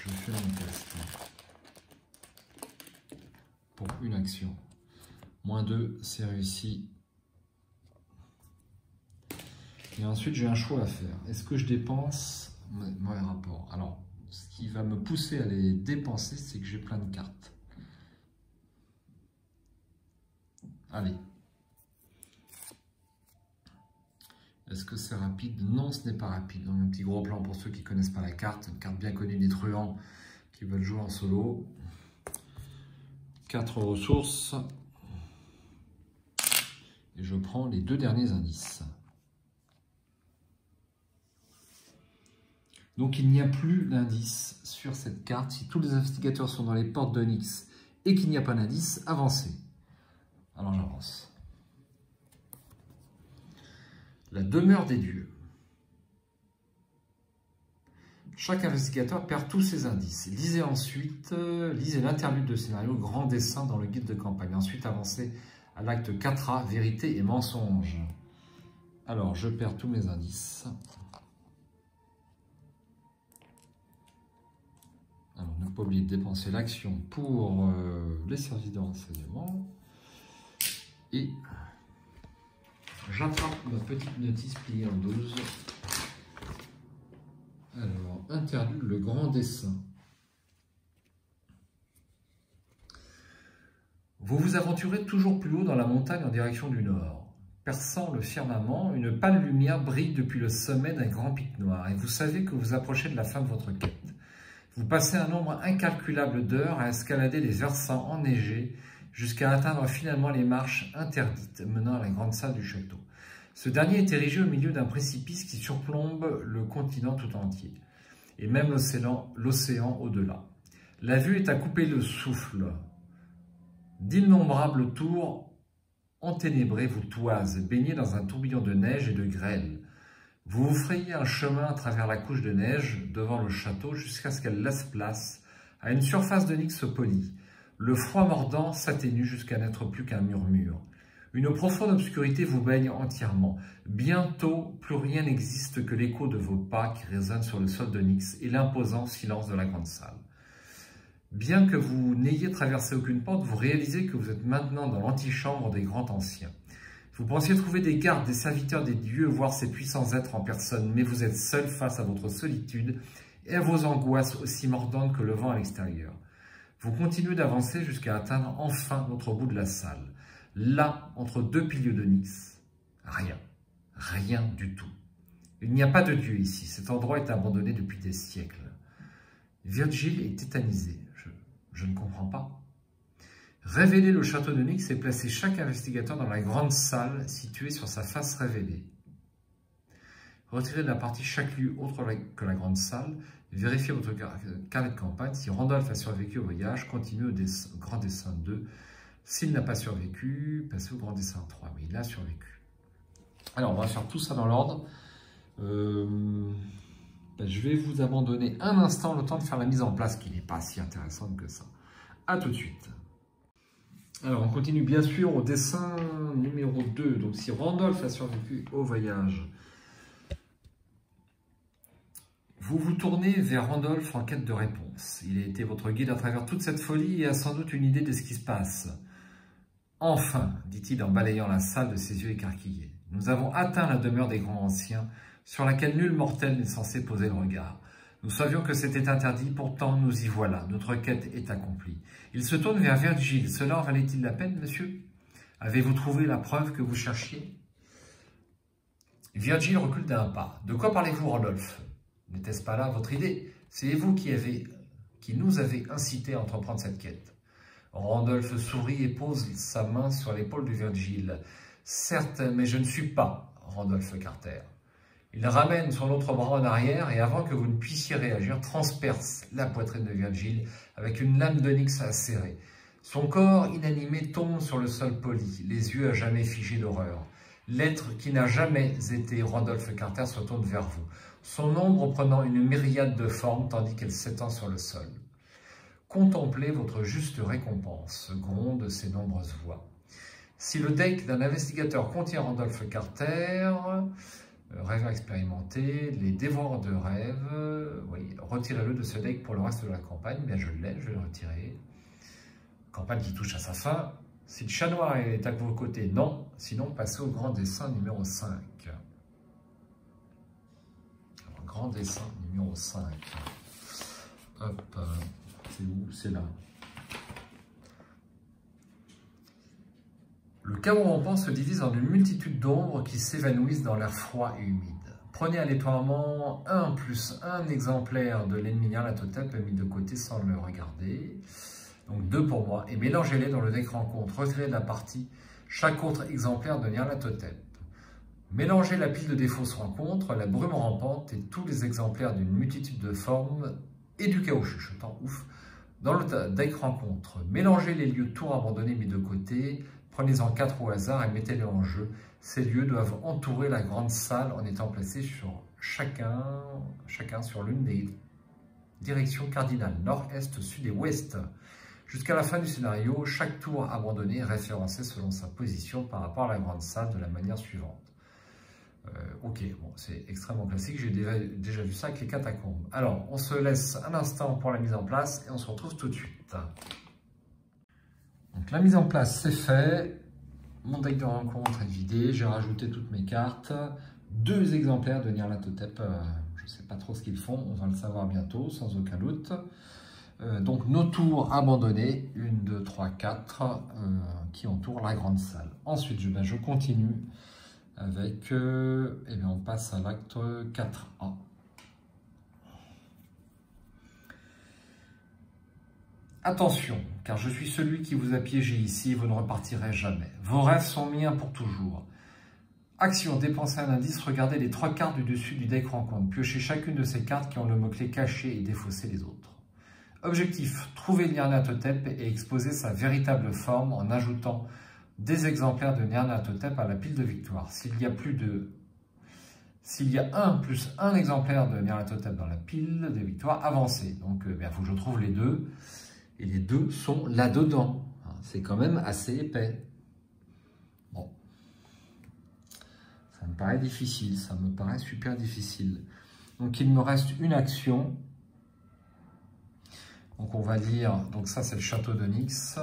Speaker 1: Je fais mon test. Pour une action. Moins 2, c'est réussi. Et ensuite, j'ai un choix à faire. Est-ce que je dépense mes rapports? Alors, ce qui va me pousser à les dépenser, c'est que j'ai plein de cartes. Allez. Est-ce que c'est rapide? Non, ce n'est pas rapide. Donc, un petit gros plan pour ceux qui ne connaissent pas la carte. Une carte bien connue des truands qui veulent jouer en solo. 4 ressources. Et je prends les 2 derniers indices. Donc il n'y a plus d'indice sur cette carte. Si tous les investigateurs sont dans les portes d'Onyx et qu'il n'y a pas d'indice, avancez. Alors j'avance. La demeure des dieux. Chaque investigateur perd tous ses indices. Lisez ensuite, lisez l'interlude de scénario Grand Dessin dans le guide de campagne. Ensuite avancez à l'acte 4A, vérité et mensonge. Alors je perds tous mes indices. Alors, ne pas oublier de dépenser l'action pour les services de renseignement. Et j'attrape ma petite notice pliée en 12. Alors, interlude le grand dessin. Vous vous aventurez toujours plus haut dans la montagne en direction du nord. Perçant le firmament, une pâle lumière brille depuis le sommet d'un grand pic noir et vous savez que vous approchez de la fin de votre quête. Vous passez un nombre incalculable d'heures à escalader les versants enneigés jusqu'à atteindre finalement les marches interdites menant à la grande salle du château. Ce dernier est érigé au milieu d'un précipice qui surplombe le continent tout entier, et même l'océan au-delà. La vue est à couper le souffle. D'innombrables tours enténébrées vous toisent, baignées dans un tourbillon de neige et de grêle. Vous vous frayez un chemin à travers la couche de neige devant le château jusqu'à ce qu'elle laisse place à une surface d'onyx polie. Le froid mordant s'atténue jusqu'à n'être plus qu'un murmure. Une profonde obscurité vous baigne entièrement. Bientôt, plus rien n'existe que l'écho de vos pas qui résonnent sur le sol d'onyx et l'imposant silence de la grande salle. Bien que vous n'ayez traversé aucune porte, vous réalisez que vous êtes maintenant dans l'antichambre des grands anciens. Vous pensiez trouver des gardes, des serviteurs des dieux, voir ces puissants êtres en personne, mais vous êtes seul face à votre solitude et à vos angoisses aussi mordantes que le vent à l'extérieur. Vous continuez d'avancer jusqu'à atteindre enfin l'autre bout de la salle. Là, entre 2 piliers d'onyx, rien du tout. Il n'y a pas de dieu ici, cet endroit est abandonné depuis des siècles. Virgile est tétanisé, je ne comprends pas. Révélez le château d'Onyx et placez chaque investigateur dans la grande salle située sur sa face révélée. Retirez de la partie chaque lieu autre que la grande salle. Vérifiez votre carnet de campagne. Si Randolph a survécu au voyage, continuez au grand dessin 2. S'il n'a pas survécu, passez au grand dessin 3. Mais il a survécu. Alors, on va faire tout ça dans l'ordre. Je vais vous abandonner un instant le temps de faire la mise en place, qui n'est pas si intéressante que ça. A tout de suite. Alors, on continue bien sûr au dessin numéro 2. Donc, si Randolph a survécu au voyage, vous vous tournez vers Randolph en quête de réponse. Il a été votre guide à travers toute cette folie et a sans doute une idée de ce qui se passe. Enfin, dit-il en balayant la salle de ses yeux écarquillés, nous avons atteint la demeure des grands anciens, sur laquelle nul mortel n'est censé poser le regard. Nous savions que c'était interdit, pourtant nous y voilà, notre quête est accomplie. Il se tourne vers Virgile. Cela en valait-il la peine, monsieur? Avez-vous trouvé la preuve que vous cherchiez? Virgile recule d'un pas. De quoi parlez-vous, Randolph? N'était-ce pas là votre idée? C'est vous qui nous avez incité à entreprendre cette quête. Randolph sourit et pose sa main sur l'épaule de Virgile. Certes, mais je ne suis pas Randolph Carter. Il ramène son autre bras en arrière et avant que vous ne puissiez réagir, transperce la poitrine de Virgile avec une lame d'onyx acérée. Son corps inanimé tombe sur le sol poli, les yeux à jamais figés d'horreur. L'être qui n'a jamais été Randolph Carter se tourne vers vous, son ombre prenant une myriade de formes tandis qu'elle s'étend sur le sol. Contemplez votre juste récompense, grondent ces nombreuses voix. Si le deck d'un investigateur contient Randolph Carter, rêveur expérimenté, les dévoreurs de rêves, oui, retirez-le de ce deck pour le reste de la campagne. Bien, je l'ai, je vais le retirer. Campagne qui touche à sa fin. Si le chat noir est à vos côtés, non. Sinon, passez au grand dessin numéro 5. Alors, grand dessin numéro 5. Hop, c'est où? C'est là. Le Le caveau rampant se divise en une multitude d'ombres qui s'évanouissent dans l'air froid et humide. Prenez aléatoirement un plus un exemplaire de l'ennemi Nyarlathotep mis de côté sans le regarder. Donc 2 pour moi. Et mélangez-les dans le deck rencontre. Retirez de la partie chaque autre exemplaire de Nyarlathotep. Mélangez la pile de défausses rencontres, la brume rampante et tous les exemplaires d'une multitude de formes et du chaos chuchotant. Ouf. Dans le deck rencontre, mélangez les lieux tours abandonnés mis de côté. Prenez-en 4 au hasard et mettez-les en jeu. Ces lieux doivent entourer la grande salle en étant placés sur chacun sur l'une des directions cardinales, nord, est, sud et ouest. Jusqu'à la fin du scénario, chaque tour abandonné est référencé selon sa position par rapport à la grande salle de la manière suivante. Ok, bon, c'est extrêmement classique, j'ai déjà vu ça avec les catacombes. Alors, on se laisse un instant pour la mise en place et on se retrouve tout de suite. Donc la mise en place, c'est fait. Mon deck de rencontre est vidé, j'ai rajouté toutes mes cartes. 2 exemplaires de Nyarlathotep, je ne sais pas trop ce qu'ils font, on va le savoir bientôt, sans aucun doute. Donc nos tours abandonnés, 1, 2, 3, 4, qui entourent la grande salle. Ensuite, je continue avec, on passe à l'acte 4A. Attention, car je suis celui qui vous a piégé ici, vous ne repartirez jamais. Vos rêves sont miens pour toujours. Action, dépensez un indice, regardez les 3 cartes du dessus du deck rencontre. Piochez chacune de ces cartes qui ont le mot-clé caché et défaussez les autres. Objectif, trouver Nyarlathotep et exposer sa véritable forme en ajoutant des exemplaires de Nyarlathotep à la pile de victoire. S'il y a un plus un exemplaire de Nyarlathotep dans la pile de victoire, avancez. Donc il faut que je trouve les 2. Et les 2 sont là-dedans. C'est quand même assez épais. Bon. Ça me paraît difficile. Ça me paraît super difficile. Donc il me reste une action. Donc on va dire, donc ça c'est le château d'Onyx.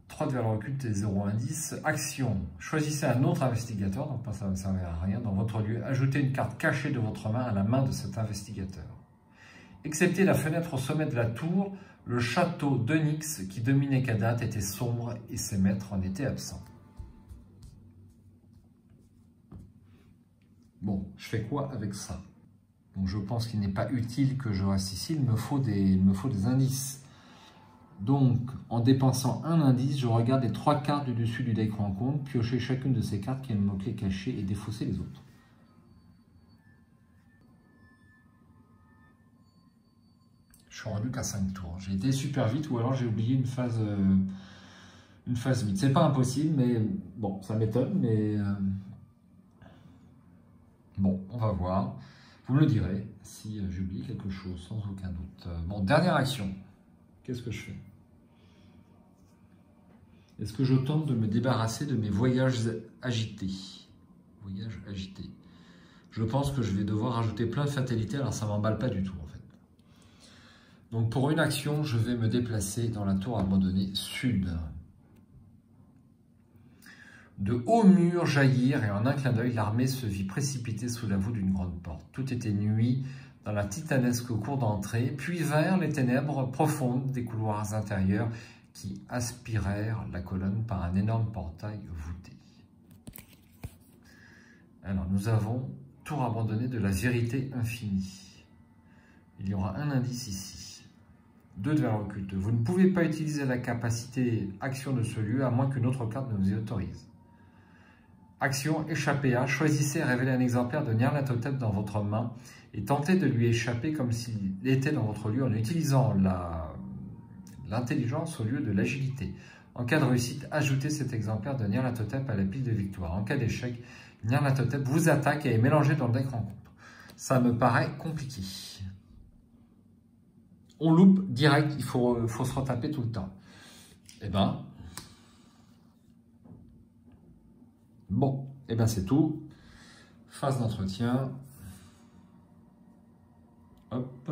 Speaker 1: 3 de valeur occulte et 0 indice. Action, choisissez un autre investigateur, donc ça ne va servir à rien. Dans votre lieu, ajoutez une carte cachée de votre main à la main de cet investigateur. Excepté la fenêtre au sommet de la tour, le château d'Onyx qui dominait Kadath était sombre et ses maîtres en étaient absents. Bon, je fais quoi avec ça? Donc je pense qu'il n'est pas utile que je reste ici, il me faut des indices. Donc, en dépensant un indice, je regarde les 3 cartes du dessus du deck rencontre, piocher chacune de ces cartes qui a le mot-clé caché et défausser les autres. Je suis rendu qu'à 5 tours. J'ai été super vite ou alors j'ai oublié une phase vite. C'est pas impossible, mais bon, ça m'étonne, mais bon, on va voir. Vous me le direz si j'oublie quelque chose, sans aucun doute. Bon, dernière action. Qu'est-ce que je fais? Est-ce que je tente de me débarrasser de mes voyages agités? Voyages agités. Je pense que je vais devoir rajouter plein de fatalités, alors ça ne m'emballe pas du tout en fait. Donc pour une action, je vais me déplacer dans la tour abandonnée sud. De hauts murs jaillirent et en un clin d'œil, l'armée se vit précipitée sous la voûte d'une grande porte. Tout était nuit dans la titanesque cour d'entrée, puis vinrent les ténèbres profondes des couloirs intérieurs qui aspirèrent la colonne par un énorme portail voûté. Alors nous avons tour abandonnée de la vérité infinie. Il y aura un indice ici. 2 de valeur occulte. Vous ne pouvez pas utiliser la capacité action de ce lieu à moins qu'une autre carte ne vous y autorise. Action, échapper à. Choisissez et révélez un exemplaire de Nyarlathotep dans votre main et tentez de lui échapper comme s'il était dans votre lieu en utilisant l'intelligence au lieu de l'agilité. En cas de réussite, ajoutez cet exemplaire de Nyarlathotep à la pile de victoire. En cas d'échec, Nyarlathotep vous attaque et est mélangé dans le deck rencontre. Ça me paraît compliqué. On loupe direct, il faut se retaper tout le temps. Eh ben, bon, eh ben c'est tout. Phase d'entretien. Hop.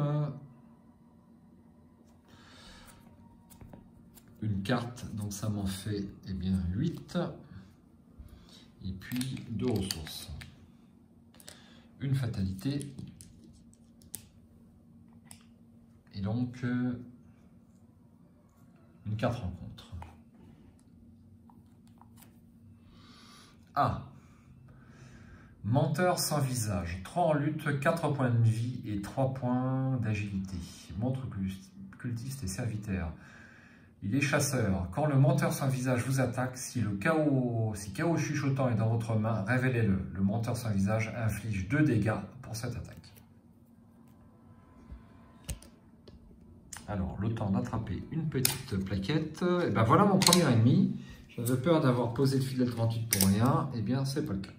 Speaker 1: Une carte, donc ça m'en fait eh bien 8. Et puis 2 ressources. Une fatalité. Et donc Une carte rencontre. Ah. Menteur sans visage. 3 en lutte, 4 points de vie et 3 points d'agilité. Montre cultiste et serviteur. Il est chasseur. Quand le menteur sans visage vous attaque, si chaos chuchotant est dans votre main, révélez-le. Le menteur sans visage inflige 2 dégâts pour cette attaque. Alors, le temps d'attraper une petite plaquette. Et ben voilà mon premier ennemi. J'avais peur d'avoir posé le fidèle 38 pour rien. Eh bien, c'est pas le cas.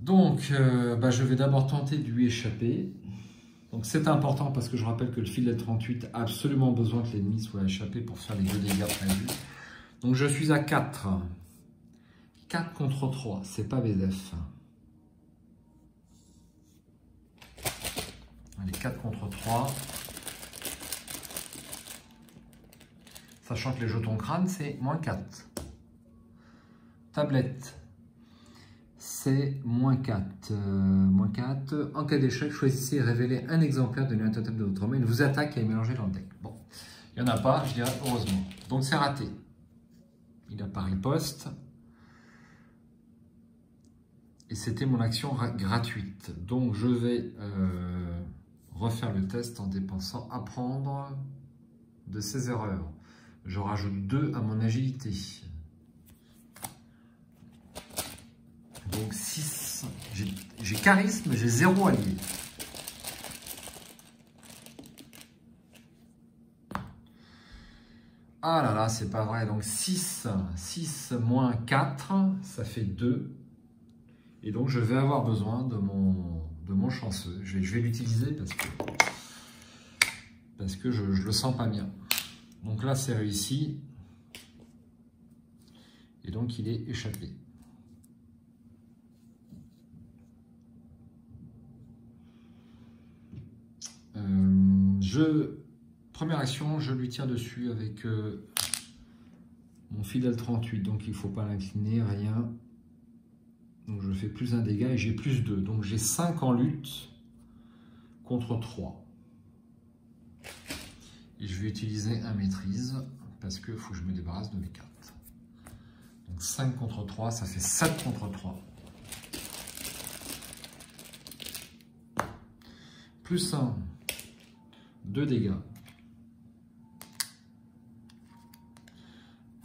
Speaker 1: Donc, je vais d'abord tenter de lui échapper. Donc, c'est important parce que je rappelle que le fidèle 38 a absolument besoin que l'ennemi soit échappé pour faire les 2 dégâts prévus. Donc, je suis à 4. 4 contre 3, c'est pas BDF. Allez, 4 contre 3. Sachant que les jetons crâne, c'est -4. Tablette, c'est -4. -4. En cas d'échec, choisissez et révélez un exemplaire de l'unité totem de votre main. Il vous attaque et est mélangé dans le deck. Bon, il n'y en a pas, je dirais heureusement. Donc c'est raté. Il a pas riposte. Et c'était mon action gratuite. Donc je vais refaire le test en dépensant apprendre de ses erreurs. Je rajoute 2 à mon agilité. Donc 6. J'ai charisme, j'ai 0 allié. Ah là là, c'est pas vrai. Donc 6 moins 4, ça fait 2. Et donc je vais avoir besoin de mon chanceux. Je vais l'utiliser parce que je le sens pas bien. Donc là, c'est réussi. Et donc, il est échappé. Première action, je lui tire dessus avec mon fidèle 38. Donc, il ne faut pas l'incliner, rien. Donc, je fais plus 1 dégât et j'ai plus 2. Donc, j'ai 5 en lutte contre 3. Et je vais utiliser un maîtrise parce qu'il faut que je me débarrasse de mes cartes. Donc 5 contre 3, ça fait 7 contre 3. Plus 1, 2 dégâts.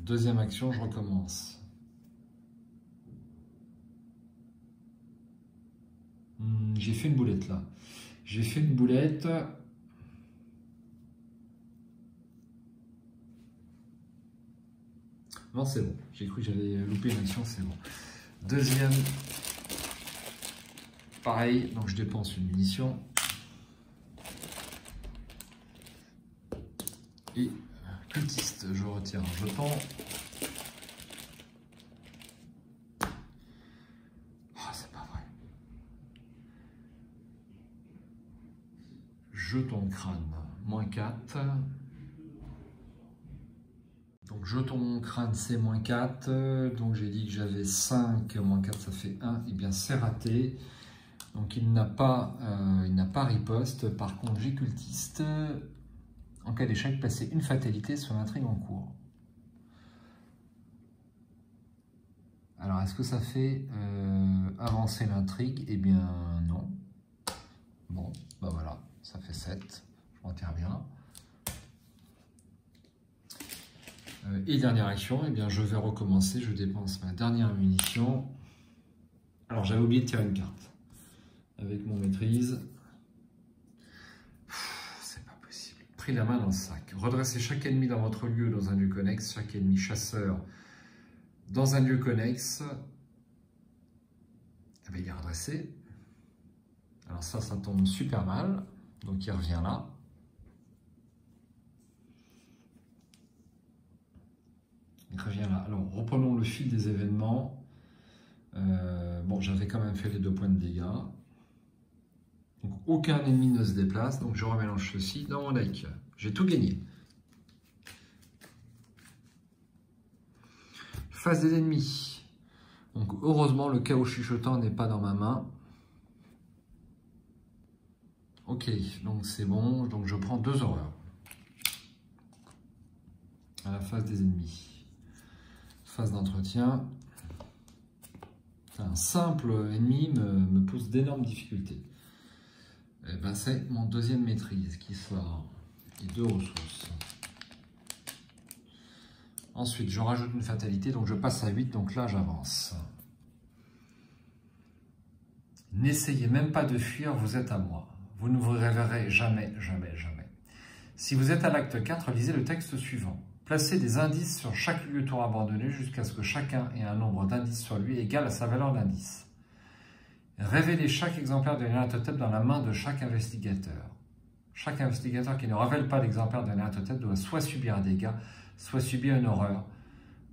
Speaker 1: Deuxième action, je recommence. J'ai fait une boulette là. J'ai fait une boulette. Non, c'est bon. J'ai cru que j'avais loupé une action, c'est bon. Deuxième. Pareil, donc je dépense une munition. Et cultiste, je retire un jeton. Ah, c'est pas vrai. Jeton de crâne, -4. Donc jeton crâne, c'est -4. Donc j'ai dit que j'avais 5, -4, ça fait 1. Et bien c'est raté. Donc il n'a pas riposte. Par contre, j'ai cultiste. En cas d'échec, passez une fatalité sur l'intrigue en cours. Alors, est-ce que ça fait avancer l'intrigue? Eh bien, non. Bon, bah voilà, ça fait 7. Je m'en tire bien. Et dernière action, eh bien, je vais recommencer. Je dépense ma dernière munition. Alors, j'avais oublié de tirer une carte. Avec mon maîtrise. C'est pas possible. Pris la main dans le sac. Redressez chaque ennemi dans votre lieu dans un lieu connexe. Chaque ennemi chasseur dans un lieu connexe. Eh bien, il est redressé. Alors ça tombe super mal. Donc il revient là. Il revient là. Alors reprenons le fil des événements. Bon, j'avais quand même fait les 2 points de dégâts. Donc aucun ennemi ne se déplace. Donc je remélange ceci dans mon deck. J'ai tout gagné. Face des ennemis. Donc heureusement le chaos chuchotant n'est pas dans ma main. Ok, donc c'est bon. Donc je prends 2 horreurs. face des ennemis. Phase d'entretien. Un simple ennemi me pose d'énormes difficultés. Et ben, c'est mon deuxième maîtrise qui sort. Et 2 ressources. Ensuite, je rajoute une fatalité, donc je passe à 8, donc là j'avance. N'essayez même pas de fuir, vous êtes à moi. Vous ne vous réveillerez jamais, jamais, jamais. Si vous êtes à l'acte 4, lisez le texte suivant. Placez des indices sur chaque lieu tour abandonné jusqu'à ce que chacun ait un nombre d'indices sur lui égal à sa valeur d'indice. Révélez chaque exemplaire de Nyarlathotep dans la main de chaque investigateur. Chaque investigateur qui ne révèle pas l'exemplaire de Nyarlathotep doit soit subir un dégât, soit subir une horreur.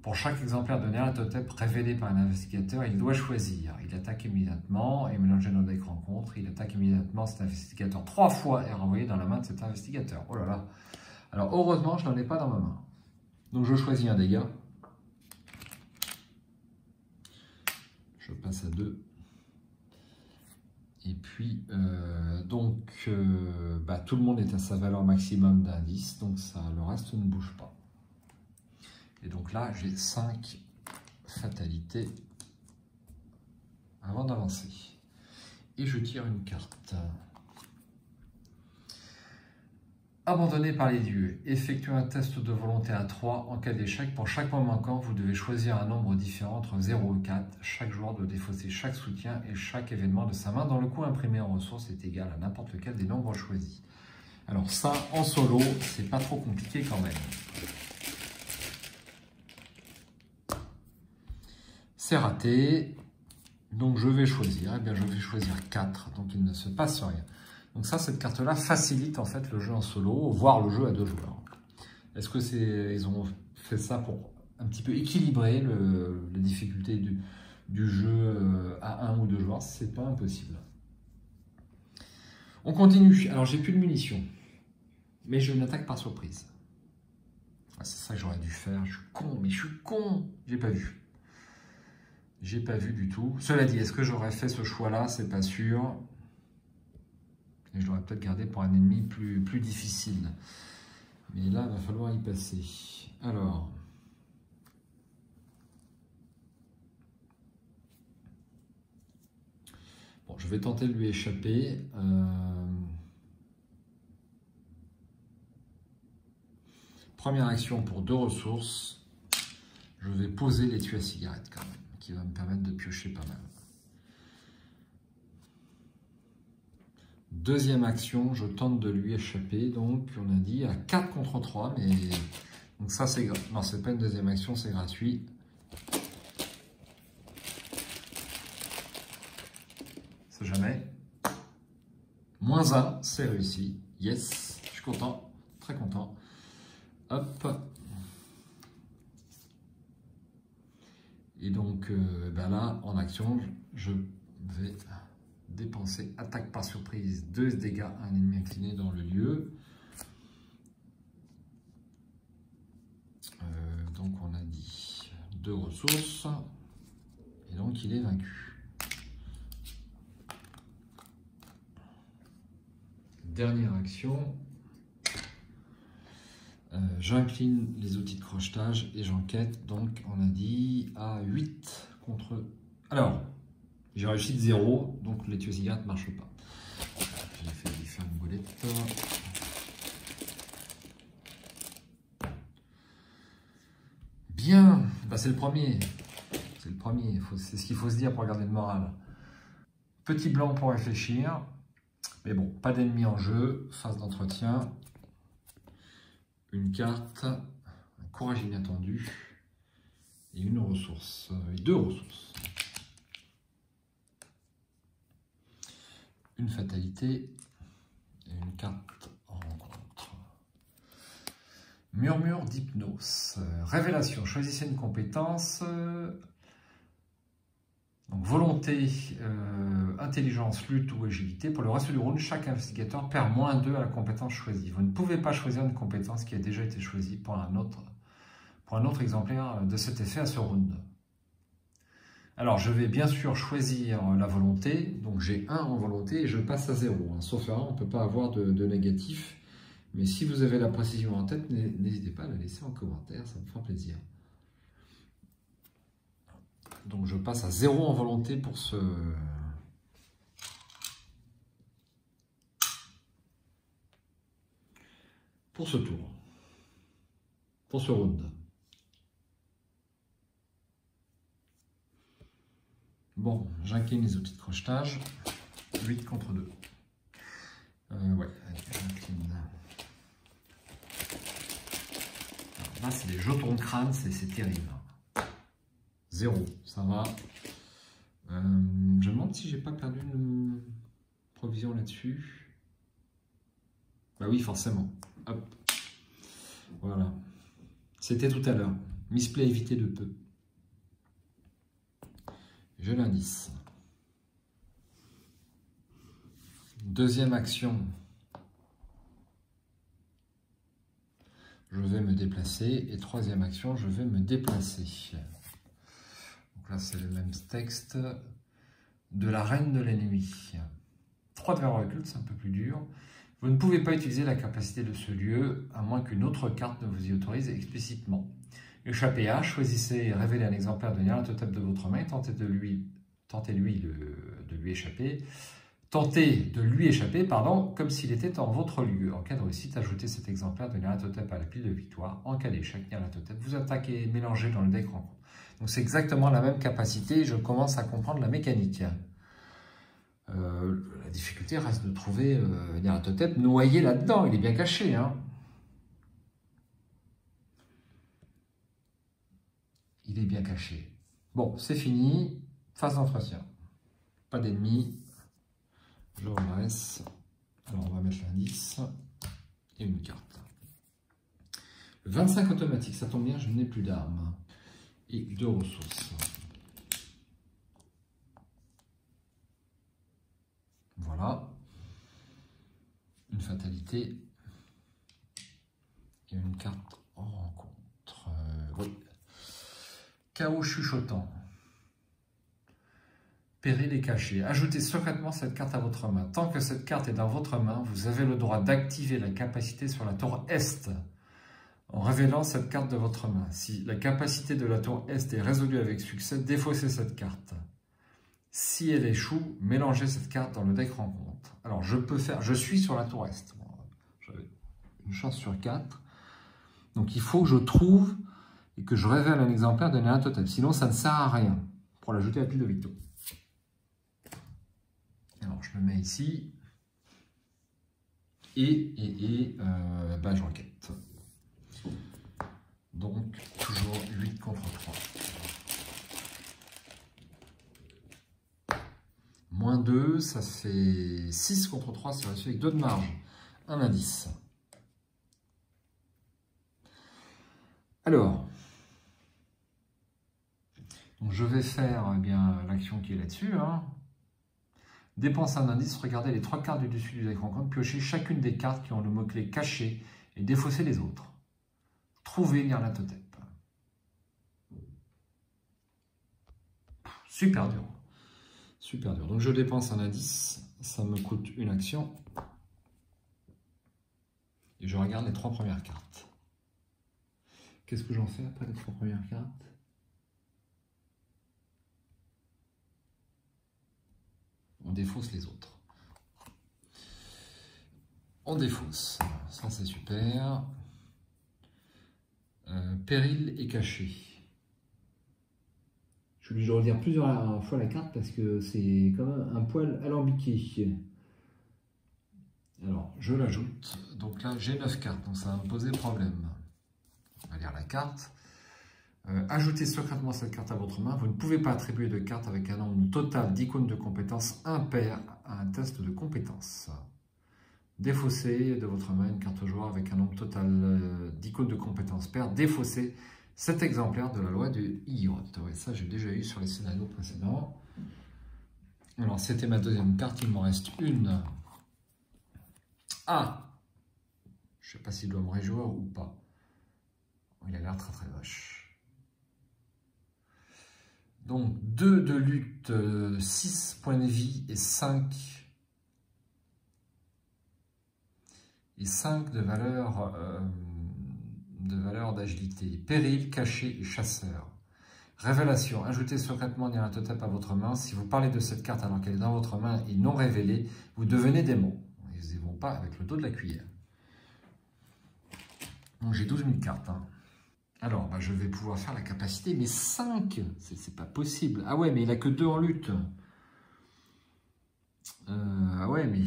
Speaker 1: Pour chaque exemplaire de Nyarlathotep révélé par un investigateur, il doit choisir. Il attaque immédiatement et mélanger nos decks rencontres. Il attaque immédiatement cet investigateur 3 fois et renvoyé dans la main de cet investigateur. Oh là là. Alors heureusement, je n'en ai pas dans ma main. Donc je choisis un dégât. Je passe à 2. Et puis, tout le monde est à sa valeur maximum d'indice, donc ça, le reste ne bouge pas. Et donc là, j'ai 5 fatalités avant d'avancer. Et je tire une carte. Abandonné par les dieux. Effectuez un test de volonté à 3. En cas d'échec, pour chaque point manquant, vous devez choisir un nombre différent entre 0 et 4. Chaque joueur doit défausser chaque soutien et chaque événement de sa main dont le coût imprimé en ressources est égal à n'importe lequel des nombres choisis. Alors ça, en solo, c'est pas trop compliqué quand même. C'est raté. Donc je vais choisir. Eh bien, je vais choisir 4. Donc il ne se passe rien. Donc ça, cette carte-là facilite en fait le jeu en solo, voire le jeu à 2 joueurs. Est-ce que ils ont fait ça pour un petit peu équilibrer les difficultés du jeu à 1 ou 2 joueurs? C'est pas impossible. On continue. Alors j'ai plus de munitions, mais j'ai une attaque par surprise. Ah, c'est ça que j'aurais dû faire. Je suis con, mais je suis con. J'ai pas vu. J'ai pas vu du tout. Cela dit, est-ce que j'aurais fait ce choix-là? C'est pas sûr. Et je l'aurais peut-être gardé pour un ennemi plus difficile. Mais là, il va falloir y passer. Alors. Bon, je vais tenter de lui échapper. Première action pour 2 ressources. Je vais poser l'étui à cigarette quand même, qui va me permettre de piocher pas mal. Deuxième action, je tente de lui échapper, donc on a dit à 4 contre 3, mais donc ça c'est non, c'est pas une deuxième action, c'est gratuit. C'est jamais. -1, c'est réussi. Yes, je suis content, très content. Hop. Et donc là, en action, je vais dépenser attaque par surprise, 2 dégâts à un ennemi incliné dans le lieu. Donc on a dit 2 ressources. Et donc il est vaincu. Dernière action. J'incline les outils de crochetage et j'enquête. Donc on a dit à 8 contre... Alors... J'ai réussi de 0, donc l'étui à cigarette ne marche pas. J'ai fait faire une bolette. Bien, bah, c'est le premier. C'est le premier, c'est ce qu'il faut se dire pour garder le moral. Petit blanc pour réfléchir. Mais bon, pas d'ennemis en jeu. Phase d'entretien. Une carte. Un courage inattendu. Et une ressource. Et 2 ressources. Une fatalité et une carte en rencontre. Murmure d'hypnose. Révélation. Choisissez une compétence. Donc volonté, intelligence, lutte ou agilité. Pour le reste du round, chaque investigateur perd -2 à la compétence choisie. Vous ne pouvez pas choisir une compétence qui a déjà été choisie pour un autre exemplaire de cet effet à ce round. Alors, je vais bien sûr choisir la volonté. Donc, j'ai 1 en volonté et je passe à 0. Sauf erreur, on ne peut pas avoir de négatif. Mais si vous avez la précision en tête, n'hésitez pas à la laisser en commentaire, ça me fera plaisir. Donc je passe à 0 en volonté pour ce tour, pour ce round. Bon, j'incline les outils de crochetage, 8 contre 2. Ouais, j'incline. Là, c'est des jetons de crâne, c'est terrible. 0, ça va. Je me demande si j'ai pas perdu une provision là-dessus. Bah oui, forcément. Hop. Voilà. C'était tout à l'heure. Misplay évité de peu. Je l'indice. Deuxième action. Je vais me déplacer. Et troisième action, je vais me déplacer. Donc là, c'est le même texte de la Reine de la Nuit. 3 de verre recul, c'est un peu plus dur. Vous ne pouvez pas utiliser la capacité de ce lieu, à moins qu'une autre carte ne vous y autorise explicitement. Échappez à, choisissez et révélez un exemplaire de Nyarlathotep de votre main, tentez de lui échapper. Tentez de lui échapper, pardon, comme s'il était en votre lieu. En cas de réussite, ajoutez cet exemplaire de Nyarlathotep à la pile de victoire. En cas d'échec, Nyarlathotep vous attaquez et mélangez dans le deck rencontre. Donc c'est exactement la même capacité, je commence à comprendre la mécanique. La difficulté reste de trouver Nyarlathotep noyé là-dedans, il est bien caché. Hein. Il est bien caché. Bon, c'est fini, phase d'entretien. Pas d'ennemis. Je redresse. Alors, on va mettre l'indice et une carte. Le 25 automatique, ça tombe bien, je n'ai plus d'armes. Et 2 ressources. Voilà. Une fatalité. Et une carte en rencontre. Oui. Chaos chuchotant. Péril est caché. Ajoutez secrètement cette carte à votre main. Tant que cette carte est dans votre main, vous avez le droit d'activer la capacité sur la tour Est en révélant cette carte de votre main. Si la capacité de la tour Est est résolue avec succès, défaussez cette carte. Si elle échoue, mélangez cette carte dans le deck rencontre. Alors je peux faire, je suis sur la tour Est. Bon, j'avais une chance sur 4. Donc il faut que je trouve et que je révèle un exemplaire de Nyarlathotep. Sinon ça ne sert à rien pour l'ajouter à la pile de victoire. Alors, je le mets ici. Et j'enquête. Donc, toujours 8 contre 3. Moins 2, ça fait 6 contre 3, c'est reçu avec 2 de marge. Un indice. Alors, donc je vais faire l'action qui est là-dessus. Hein. Dépense un indice, regardez les 3 cartes du dessus du deck rencontre, piochez chacune des cartes qui ont le mot-clé caché et défaussez les autres. Trouvez Nyarlathotep. Super dur. Super dur. Donc je dépense un indice, ça me coûte une action. Et je regarde les 3 premières cartes. Qu'est-ce que j'en fais après les 3 premières cartes ? On défausse les autres. On défausse. Ça, c'est super. Péril est caché. Je suis obligé de relire plusieurs fois la carte parce que c'est quand même un poil alambiqué. Alors, je l'ajoute. Donc là, j'ai 9 cartes, donc ça va me poser problème. On va lire la carte. Ajoutez secrètement cette carte à votre main. Vous ne pouvez pas attribuer de carte avec un nombre total d'icônes de compétences impair à un test de compétences. Défaussez de votre main une carte joueur avec un nombre total d'icônes de compétences pair. Défaussez cet exemplaire de la loi de Hiot. Ouais, ça, j'ai déjà eu sur les scénarios précédents. Alors, c'était ma deuxième carte. Il m'en reste une. Ah! Je ne sais pas s'il doit me réjouir ou pas. Il a l'air très très vache. Donc 2 de lutte, 6 points de vie et 5 et 5 de valeur d'agilité. Péril, caché et chasseur. Révélation. Ajoutez secrètement Nyarlathotep à votre main. Si vous parlez de cette carte alors qu'elle est dans votre main et non révélée, vous devenez démon. Ils n'y vont pas avec le dos de la cuillère. Donc j'ai 12 000 cartes. Hein. Alors, bah, je vais pouvoir faire la capacité, mais 5, c'est pas possible. Ah ouais, mais il n'a que 2 en lutte. Ah ouais, mais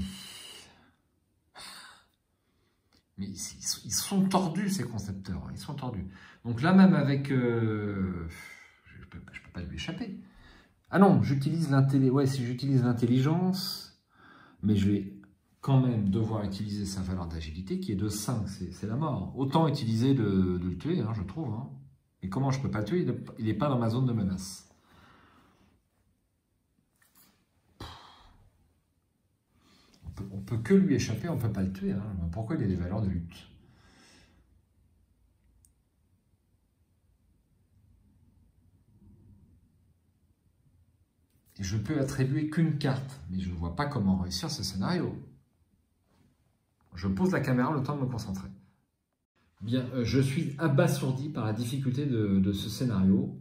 Speaker 1: ils sont tordus, ces concepteurs. Ils sont tordus. Donc là, même avec... je peux pas lui échapper. Ah non, j'utilise l'intelligence. Ouais, si j'utilise l'intelligence, mais je vais quand même devoir utiliser sa valeur d'agilité, qui est de 5. C'est la mort. Autant utiliser de le tuer, hein, je trouve. Hein. Et comment je peux pas le tuer? Il n'est pas dans ma zone de menace. On peut que lui échapper, on ne peut pas le tuer. Hein. Pourquoi il a des valeurs de lutte? Et je peux attribuer qu'une carte, mais je ne vois pas comment réussir ce scénario. Je pose la caméra le temps de me concentrer. Bien, je suis abasourdi par la difficulté de ce scénario,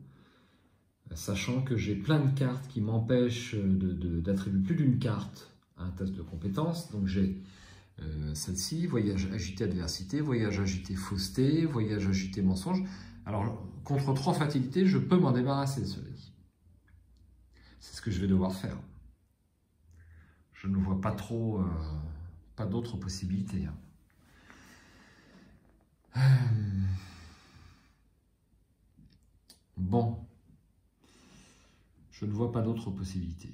Speaker 1: sachant que j'ai plein de cartes qui m'empêchent d'attribuer plus d'une carte à un test de compétence. Donc j'ai celle-ci, voyage agité adversité, voyage agité fausseté, voyage agité mensonge. Alors, contre 3 fatalités, je peux m'en débarrasser, cela dit. C'est ce que je vais devoir faire. Je ne vois pas trop, pas d'autres possibilités. Bon, je ne vois pas d'autres possibilités.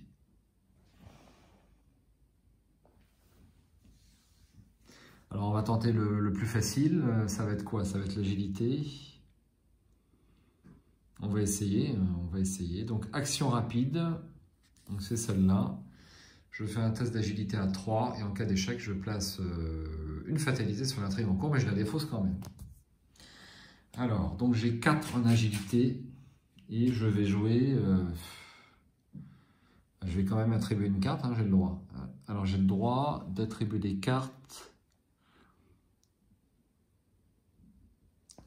Speaker 1: Alors, on va tenter le plus facile. Ça va être quoi? Ça va être l'agilité. On va essayer, on va essayer. Donc, action rapide. Donc, c'est celle-là. Je fais un test d'agilité à 3 et en cas d'échec, je place une fatalité sur l'intrigue en cours, mais je la défausse quand même. Alors, donc j'ai 4 en agilité et je vais jouer... je vais quand même attribuer une carte, hein, j'ai le droit. Alors, j'ai le droit d'attribuer des cartes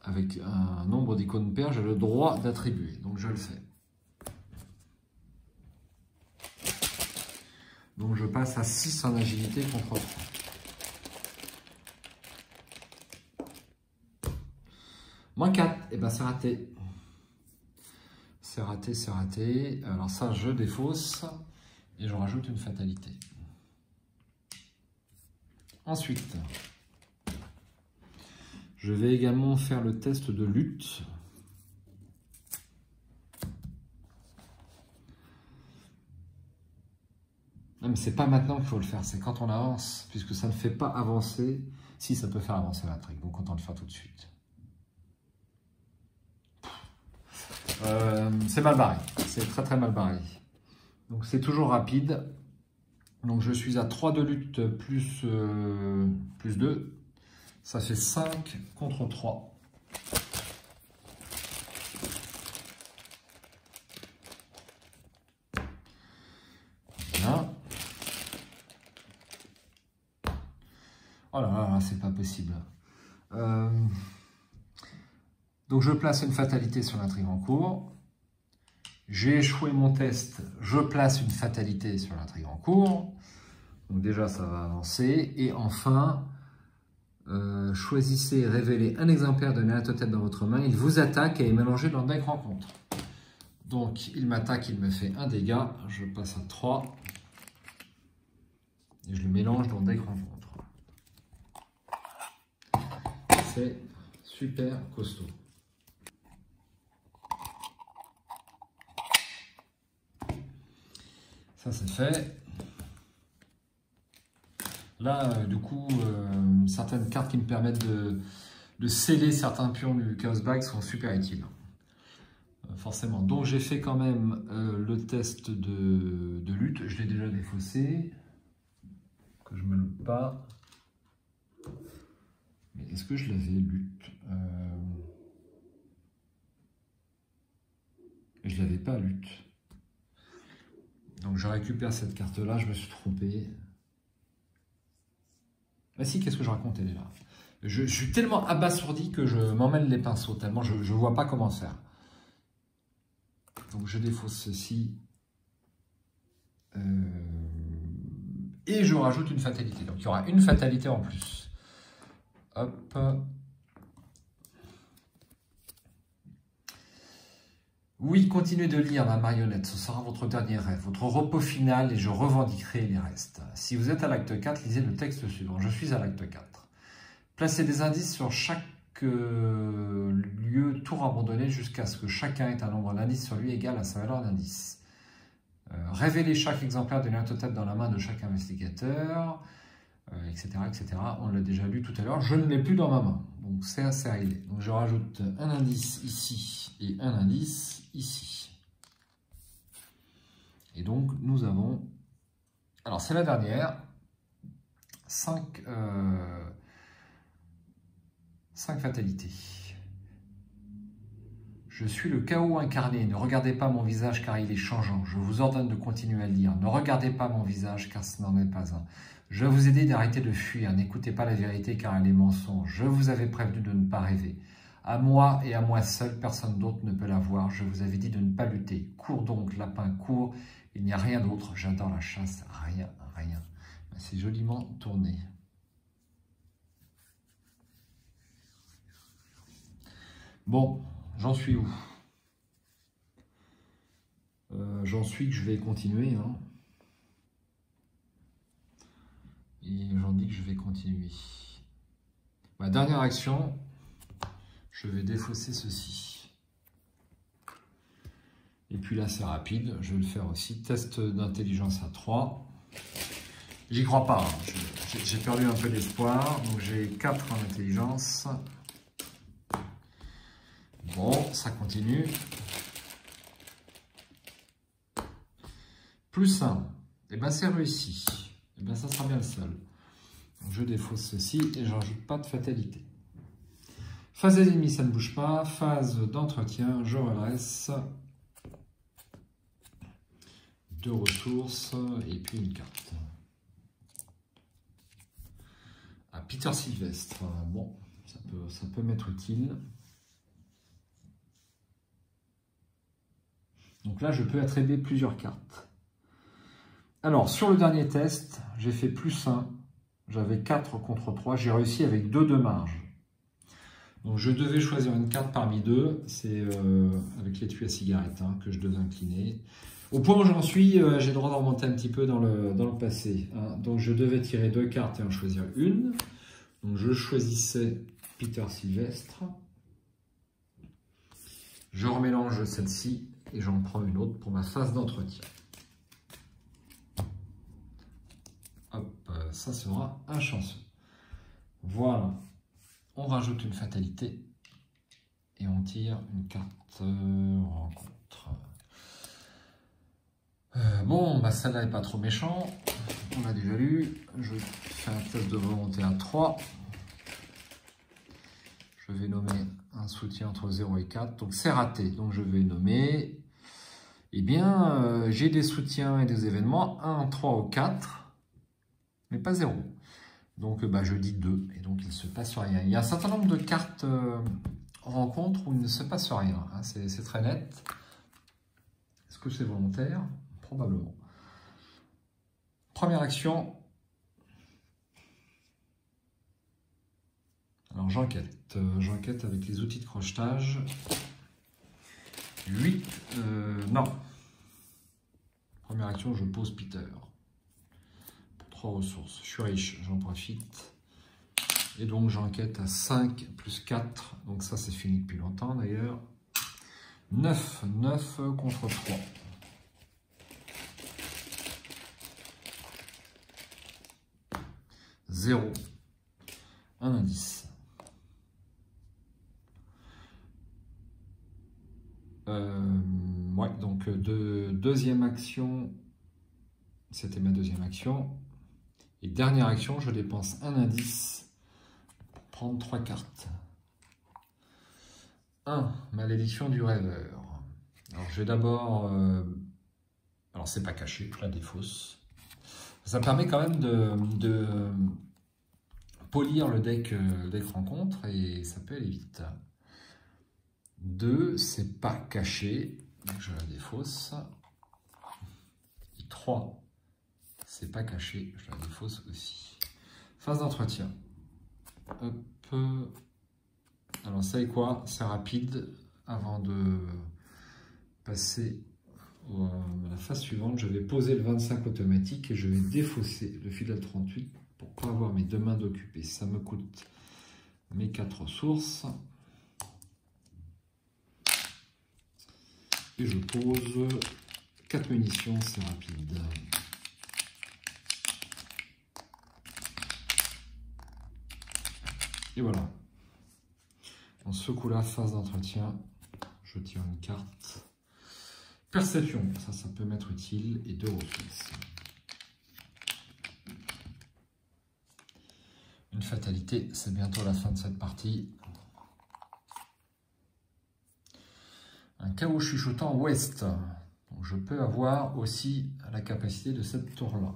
Speaker 1: avec un nombre d'icônes paires, j'ai le droit d'attribuer, donc je le fais. Donc je passe à 6 en agilité contre 3. Moins 4, et ben c'est raté. C'est raté, c'est raté. Alors ça, je défausse et je rajoute une fatalité. Ensuite, je vais également faire le test de lutte. Non, mais c'est pas maintenant qu'il faut le faire, c'est quand on avance, puisque ça ne fait pas avancer. Si, ça peut faire avancer l'intrigue, donc autant le faire tout de suite. C'est mal barré, c'est très très mal barré. Donc c'est toujours rapide. Donc je suis à 3 de lutte plus 2. Ça fait 5 contre 3. Bien. Oh là là, c'est pas possible. Donc je place une fatalité sur l'intrigue en cours. J'ai échoué mon test, je place une fatalité sur l'intrigue en cours. Donc déjà, ça va avancer. Et enfin, choisissez et révélez un exemplaire de Nyarlathotep dans votre main. Il vous attaque et est mélangé dans le deck rencontre. Donc, il m'attaque, il me fait un dégât. Je passe à 3. Et je le mélange dans le deck rencontre. C'est super costaud. Ça, c'est fait. Là, du coup, certaines cartes qui me permettent de sceller certains pions du Chaos Bag sont super utiles. Forcément. Donc, j'ai fait quand même le test de lutte. Je l'ai déjà défaussé. Que je ne me loupe pas. Mais est-ce que je l'avais lutte je ne l'avais pas lutte. Donc, je récupère cette carte-là. Je me suis trompé. Ah si, qu'est-ce que je racontais déjà? Je suis tellement abasourdi que je m'emmêle les pinceaux, tellement je ne vois pas comment faire. Donc je défausse ceci. Et je rajoute une fatalité. Donc il y aura une fatalité en plus. Hop. Oui, continuez de lire la marionnette, ce sera votre dernier rêve, votre repos final et je revendiquerai les restes. Si vous êtes à l'acte 4, lisez le texte suivant. Je suis à l'acte 4. Placez des indices sur chaque lieu, tour abandonné, jusqu'à ce que chacun ait un nombre d'indices sur lui égal à sa valeur d'indice. Révélez chaque exemplaire de l'intotape dans la main de chaque investigateur, etc., etc. On l'a déjà lu tout à l'heure. Je ne l'ai plus dans ma main, donc c'est assez réglé. Donc je rajoute un indice ici et un indice ici. Et donc nous avons, alors c'est la dernière, 5 fatalités. Je suis le chaos incarné, ne regardez pas mon visage car il est changeant. Je vous ordonne de continuer à le lire. Ne regardez pas mon visage car ce n'en est pas un. Je vous ai dit d'arrêter de fuir. N'écoutez pas la vérité car elle est mensonge. Je vous avais prévenu de ne pas rêver. À moi et à moi seul, personne d'autre ne peut la voir. Je vous avais dit de ne pas lutter. Cours donc, lapin, cours. Il n'y a rien d'autre. J'adore la chasse. Rien, rien. C'est joliment tourné. Bon. J'en suis où? J'en suis que je vais continuer. Hein. Et j'en dis que je vais continuer. Ma dernière action, je vais défausser ceci. Et puis là, c'est rapide. Je vais le faire aussi. Test d'intelligence à 3. J'y crois pas. Hein. J'ai perdu un peu d'espoir. Donc j'ai 4 en intelligence. Bon, ça continue. Plus 1. Et bien c'est réussi. Et bien ça sera bien le seul. Donc je défausse ceci et je rajoute pas de fatalité. Phase des ennemis, ça ne bouge pas. Phase d'entretien, je redresse. 2 ressources et puis une carte. Ah, Peter Sylvestre. Bon, ça peut m'être utile. Donc là, je peux attribuer plusieurs cartes. Alors, sur le dernier test, j'ai fait plus 1. J'avais 4 contre 3. J'ai réussi avec 2 de marge. Donc, je devais choisir une carte parmi 2. C'est avec l'étui à cigarette hein, que je devais incliner. Au point où j'en suis, j'ai le droit de remonter un petit peu dans le passé. Hein. Donc, je devais tirer 2 cartes et en choisir une. Donc, je choisissais Peter Sylvestre. Je remélange celle-ci. Et j'en prends une autre pour ma phase d'entretien. Hop, ça sera un chanceux. Voilà. On rajoute une fatalité. Et on tire une carte rencontre. Bon, bah celle-là n'est pas trop méchant. On l'a déjà lu. Je fais un test de volonté à 3. Je vais nommer un soutien entre 0 et 4. Donc c'est raté. Donc je vais nommer... Eh bien, j'ai des soutiens et des événements 1, 3 ou 4, mais pas 0. Donc bah, je dis 2, et donc il ne se passe rien. Il y a un certain nombre de cartes rencontres où il ne se passe rien. Hein, c'est très net. Est-ce que c'est volontaire? Probablement. Première action. Alors j'enquête. J'enquête avec les outils de crochetage. 8. Non. Première action, je pose Peter. Pour 3 ressources. Je suis riche, j'en profite. Et donc j'enquête à 5 plus 4. Donc ça c'est fini depuis longtemps d'ailleurs. 9. 9 contre 3. Zéro. Un indice. Ouais, donc deuxième action, c'était ma deuxième action. Et dernière action, je dépense un indice pour prendre 3 cartes. 1. Malédiction du rêveur. Alors je vais d'abord... alors c'est pas caché, je la défausse. Ça permet quand même polir le deck rencontre et ça peut aller vite. 2, c'est pas caché, donc je la défausse. Et 3, c'est pas caché, je la défausse aussi. Phase d'entretien. Hop. Alors, vous savez quoi? C'est rapide. Avant de passer à la phase suivante, je vais poser le 25 automatique et je vais défausser le fidèle 38 pour pas avoir mes deux mains d'occupées. Ça me coûte mes 4 ressources. Et je pose 4 munitions, c'est rapide. Et voilà. Dans ce coup-là, phase d'entretien, je tire une carte. Perception, ça peut m'être utile, et 2 ressources. Une fatalité, c'est bientôt la fin de cette partie. Un chaos chuchotant ouest. Donc je peux avoir aussi la capacité de cette tour-là.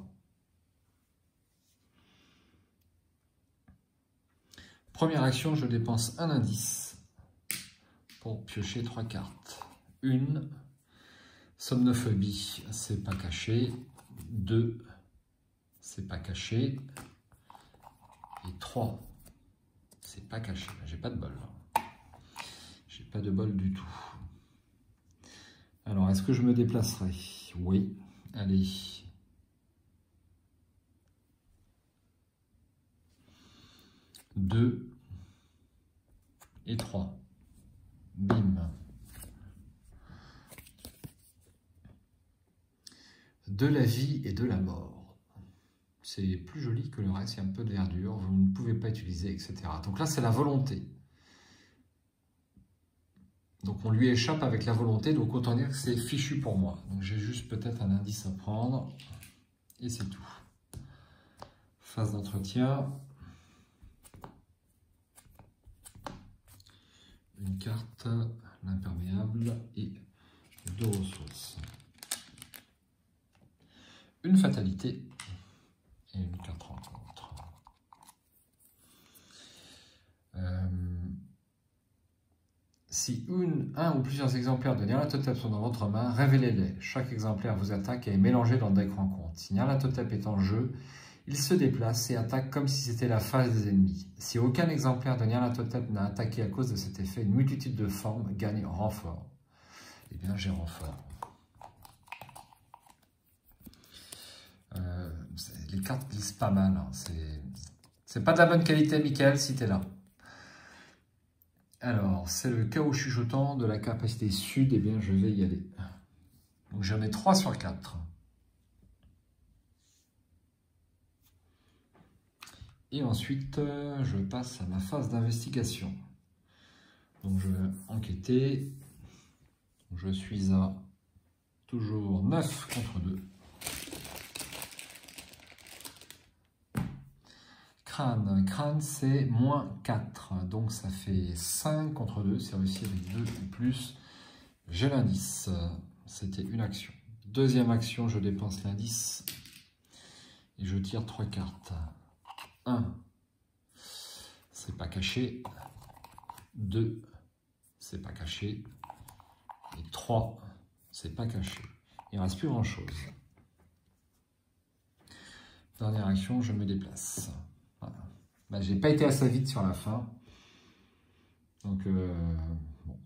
Speaker 1: Première action, je dépense un indice pour piocher 3 cartes. 1, somnophobie, c'est pas caché. 2, c'est pas caché. Et 3, c'est pas caché. J'ai pas de bol. J'ai pas de bol du tout. Alors, est-ce que je me déplacerai? Oui. Allez. Deux et 3. Bim. De la vie et de la mort. C'est plus joli que le reste, il y a un peu de verdure, vous ne pouvez pas utiliser, etc. Donc là, c'est la volonté. Donc on lui échappe avec la volonté, donc autant dire que c'est fichu pour moi. Donc j'ai juste peut-être un indice à prendre, et c'est tout. Phase d'entretien. Une carte, l'imperméable, et 2 ressources. Une fatalité, et une carte rencontre. Si un ou plusieurs exemplaires de Nyarlathotep sont dans votre main, révélez-les. Chaque exemplaire vous attaque et est mélangé dans le deck rencontre. Si Nyarlathotep est en jeu, il se déplace et attaque comme si c'était la phase des ennemis. Si aucun exemplaire de Nyarlathotep n'a attaqué à cause de cet effet, une multitude de formes gagne renfort. Eh bien, j'ai renfort. Les cartes glissent pas mal. Hein. C'est pas de la bonne qualité, Michael, si t'es là. Alors, c'est le chaos chuchotant de la capacité sud. Eh bien, je vais y aller. Donc, j'en ai 3 sur 4. Et ensuite, je passe à ma phase d'investigation. Donc, je vais enquêter. Je suis à toujours 9 contre 2. Crâne, c'est moins 4. Donc, ça fait 5 contre 2. C'est réussi avec 2 ou plus. J'ai l'indice. C'était une action. Deuxième action, je dépense l'indice. Et je tire 3 cartes. 1, c'est pas caché. 2, c'est pas caché. Et 3, c'est pas caché. Il ne reste plus grand chose. Dernière action, je me déplace. Voilà. Ben, j'ai pas été assez vite sur la fin. Donc, bon.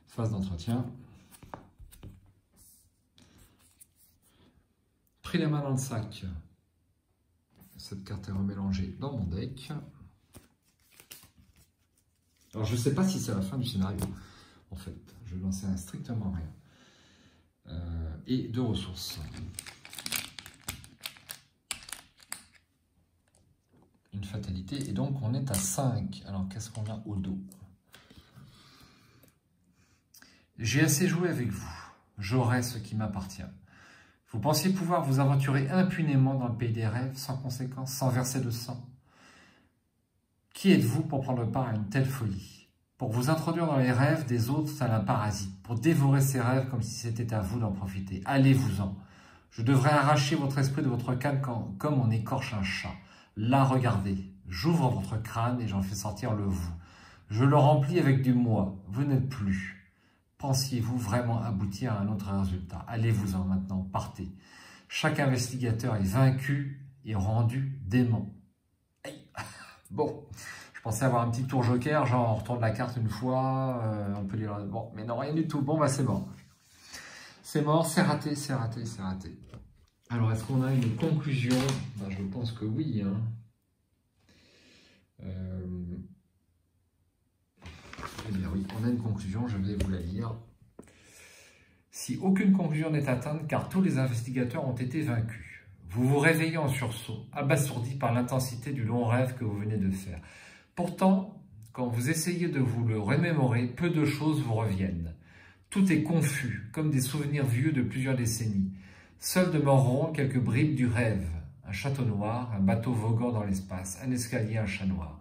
Speaker 1: Phase d'entretien. Pris les mains dans le sac. Cette carte est remélangée dans mon deck. Alors, je ne sais pas si c'est la fin du scénario. En fait, je n'en sais strictement rien. Et 2 ressources. Une fatalité. Et donc, on est à 5. Alors, qu'est-ce qu'on a au dos? J'ai assez joué avec vous. J'aurai ce qui m'appartient. Vous pensiez pouvoir vous aventurer impunément dans le pays des rêves, sans conséquence, sans verser de sang? Qui êtes-vous pour prendre part à une telle folie? Pour vous introduire dans les rêves des autres tel un parasite, pour dévorer ces rêves comme si c'était à vous d'en profiter. Allez-vous-en. Je devrais arracher votre esprit de votre canne comme on écorche un chat. Là, regardez, j'ouvre votre crâne et j'en fais sortir le vous. Je le remplis avec du moi. Vous n'êtes plus. Pensiez-vous vraiment aboutir à un autre résultat? Allez-vous-en maintenant, partez. Chaque investigateur est vaincu et rendu dément. Aïe. Bon, je pensais avoir un petit tour joker, genre on retourne la carte une fois, on peut lire... Bon, mais non, rien du tout. Bon, bah c'est mort. C'est mort, c'est raté, c'est raté, c'est raté. Alors, est-ce qu'on a une conclusion? Ben, je pense que oui. Hein. Eh bien oui, on a une conclusion, je vais vous la lire. Si aucune conclusion n'est atteinte, car tous les investigateurs ont été vaincus, vous vous réveillez en sursaut, abasourdi par l'intensité du long rêve que vous venez de faire. Pourtant, quand vous essayez de vous le remémorer, peu de choses vous reviennent. Tout est confus, comme des souvenirs vieux de plusieurs décennies. Seuls demeureront quelques bribes du rêve. Un château noir, un bateau voguant dans l'espace, un escalier, un chat noir.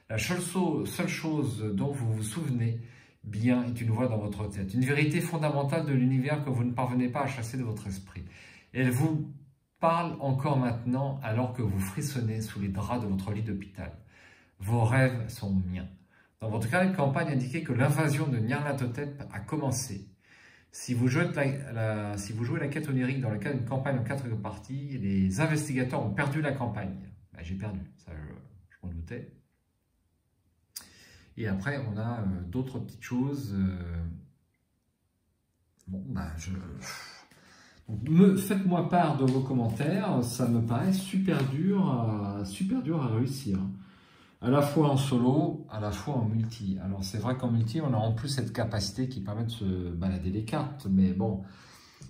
Speaker 1: La seule chose dont vous vous souvenez bien est une voix dans votre tête. Une vérité fondamentale de l'univers que vous ne parvenez pas à chasser de votre esprit. Elle vous parle encore maintenant alors que vous frissonnez sous les draps de votre lit d'hôpital. Vos rêves sont miens. Dans votre carnet de campagne, indiquez que l'invasion de Nyarlathotep a commencé. Si vous jouez la quête onirique dans le cadre d'une campagne en 4 parties, les investigateurs ont perdu la campagne. Ben, j'ai perdu, ça je m'en doutais. Et après, on a d'autres petites choses. Bon, ben, faites-moi part de vos commentaires, ça me paraît super dur à réussir. À la fois en solo, à la fois en multi. Alors c'est vrai qu'en multi, on a en plus cette capacité qui permet de se balader les cartes. Mais bon,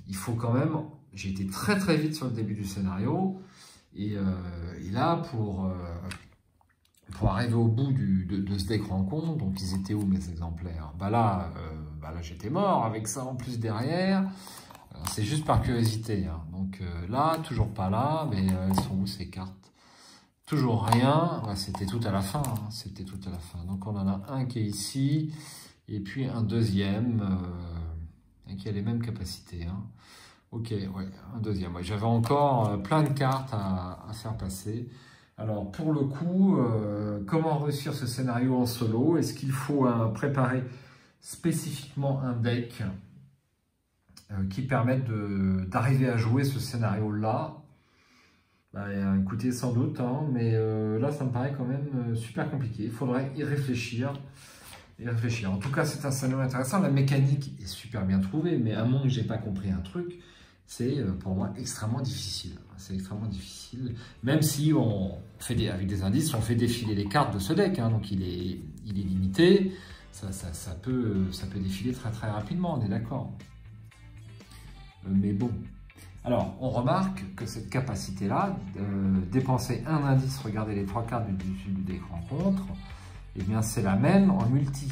Speaker 1: il faut quand même... J'ai été très très vite sur le début du scénario. Et là, pour arriver au bout de ce deck rencontre, donc ils étaient où mes exemplaires? Là j'étais mort avec ça en plus derrière. C'est juste par curiosité. Hein. Donc là, toujours pas là. Mais elles sont où ces cartes? Toujours rien, ouais, c'était tout à la fin, hein. C'était tout à la fin. Donc on en a un qui est ici, et puis un deuxième, qui a les mêmes capacités. Hein. Ok, ouais, un deuxième. Ouais, j'avais encore plein de cartes à faire passer. Alors pour le coup, comment réussir ce scénario en solo? Est-ce qu'il faut préparer spécifiquement un deck qui permette d'arriver à jouer ce scénario-là? Écoutez, sans doute, hein, mais là, ça me paraît quand même super compliqué. Il faudrait y réfléchir. En tout cas, c'est un scénario intéressant. La mécanique est super bien trouvée, mais à moins que je n'ai pas compris un truc, c'est pour moi extrêmement difficile. C'est extrêmement difficile, même si on fait avec des indices, on fait défiler les cartes de ce deck, hein, donc il est limité. Ça peut défiler très très rapidement, on est d'accord. Mais bon. Alors, on remarque que cette capacité-là, dépenser un indice, regardez les 3 cartes du dessus du deck rencontre, eh bien c'est la même en multi.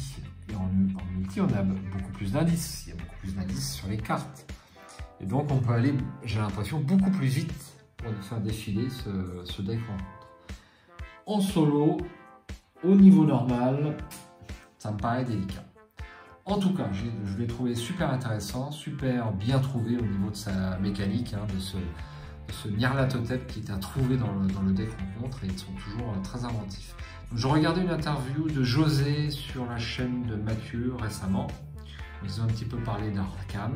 Speaker 1: Et en multi, on a beaucoup plus d'indices. Il y a beaucoup plus d'indices sur les cartes. Et donc, on peut aller, j'ai l'impression, beaucoup plus vite pour faire défiler ce deck rencontre. En solo, au niveau normal, ça me paraît délicat. En tout cas, je l'ai trouvé super intéressant, super bien trouvé au niveau de sa mécanique, hein, de ce Nyarlathotep qui est à trouver dans le deck rencontre, et ils sont toujours très inventifs. Donc, je regardais une interview de José sur la chaîne de Mathieu récemment. Ils ont un petit peu parlé d'Arkham.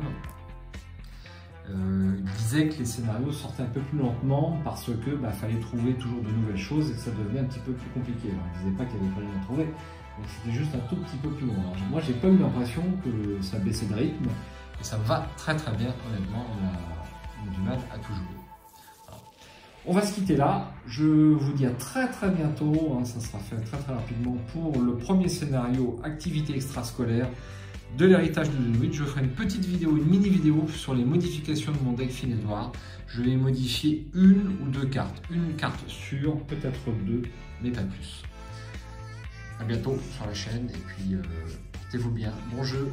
Speaker 1: Il disait que les scénarios sortaient un peu plus lentement parce que fallait trouver toujours de nouvelles choses et que ça devenait un petit peu plus compliqué. Alors, il ne disait pas qu'il n'y avait pas rien à trouver. Donc c'était juste un tout petit peu plus long. Alors, moi, j'ai pas eu l'impression que ça baissait de rythme. Et ça me va très très bien, honnêtement. On a du mal à tout jouer. Alors, on va se quitter là. Je vous dis à très très bientôt. Hein, ça sera fait très très rapidement pour le premier scénario activité extrascolaire de l'héritage de Dunwich. Je ferai une petite vidéo, une mini vidéo sur les modifications de mon deck Fine Edward. Je vais modifier une ou deux cartes. Une carte sûre, peut-être deux, mais pas plus. À bientôt sur la chaine et puis portez-vous bien. Bon jeu.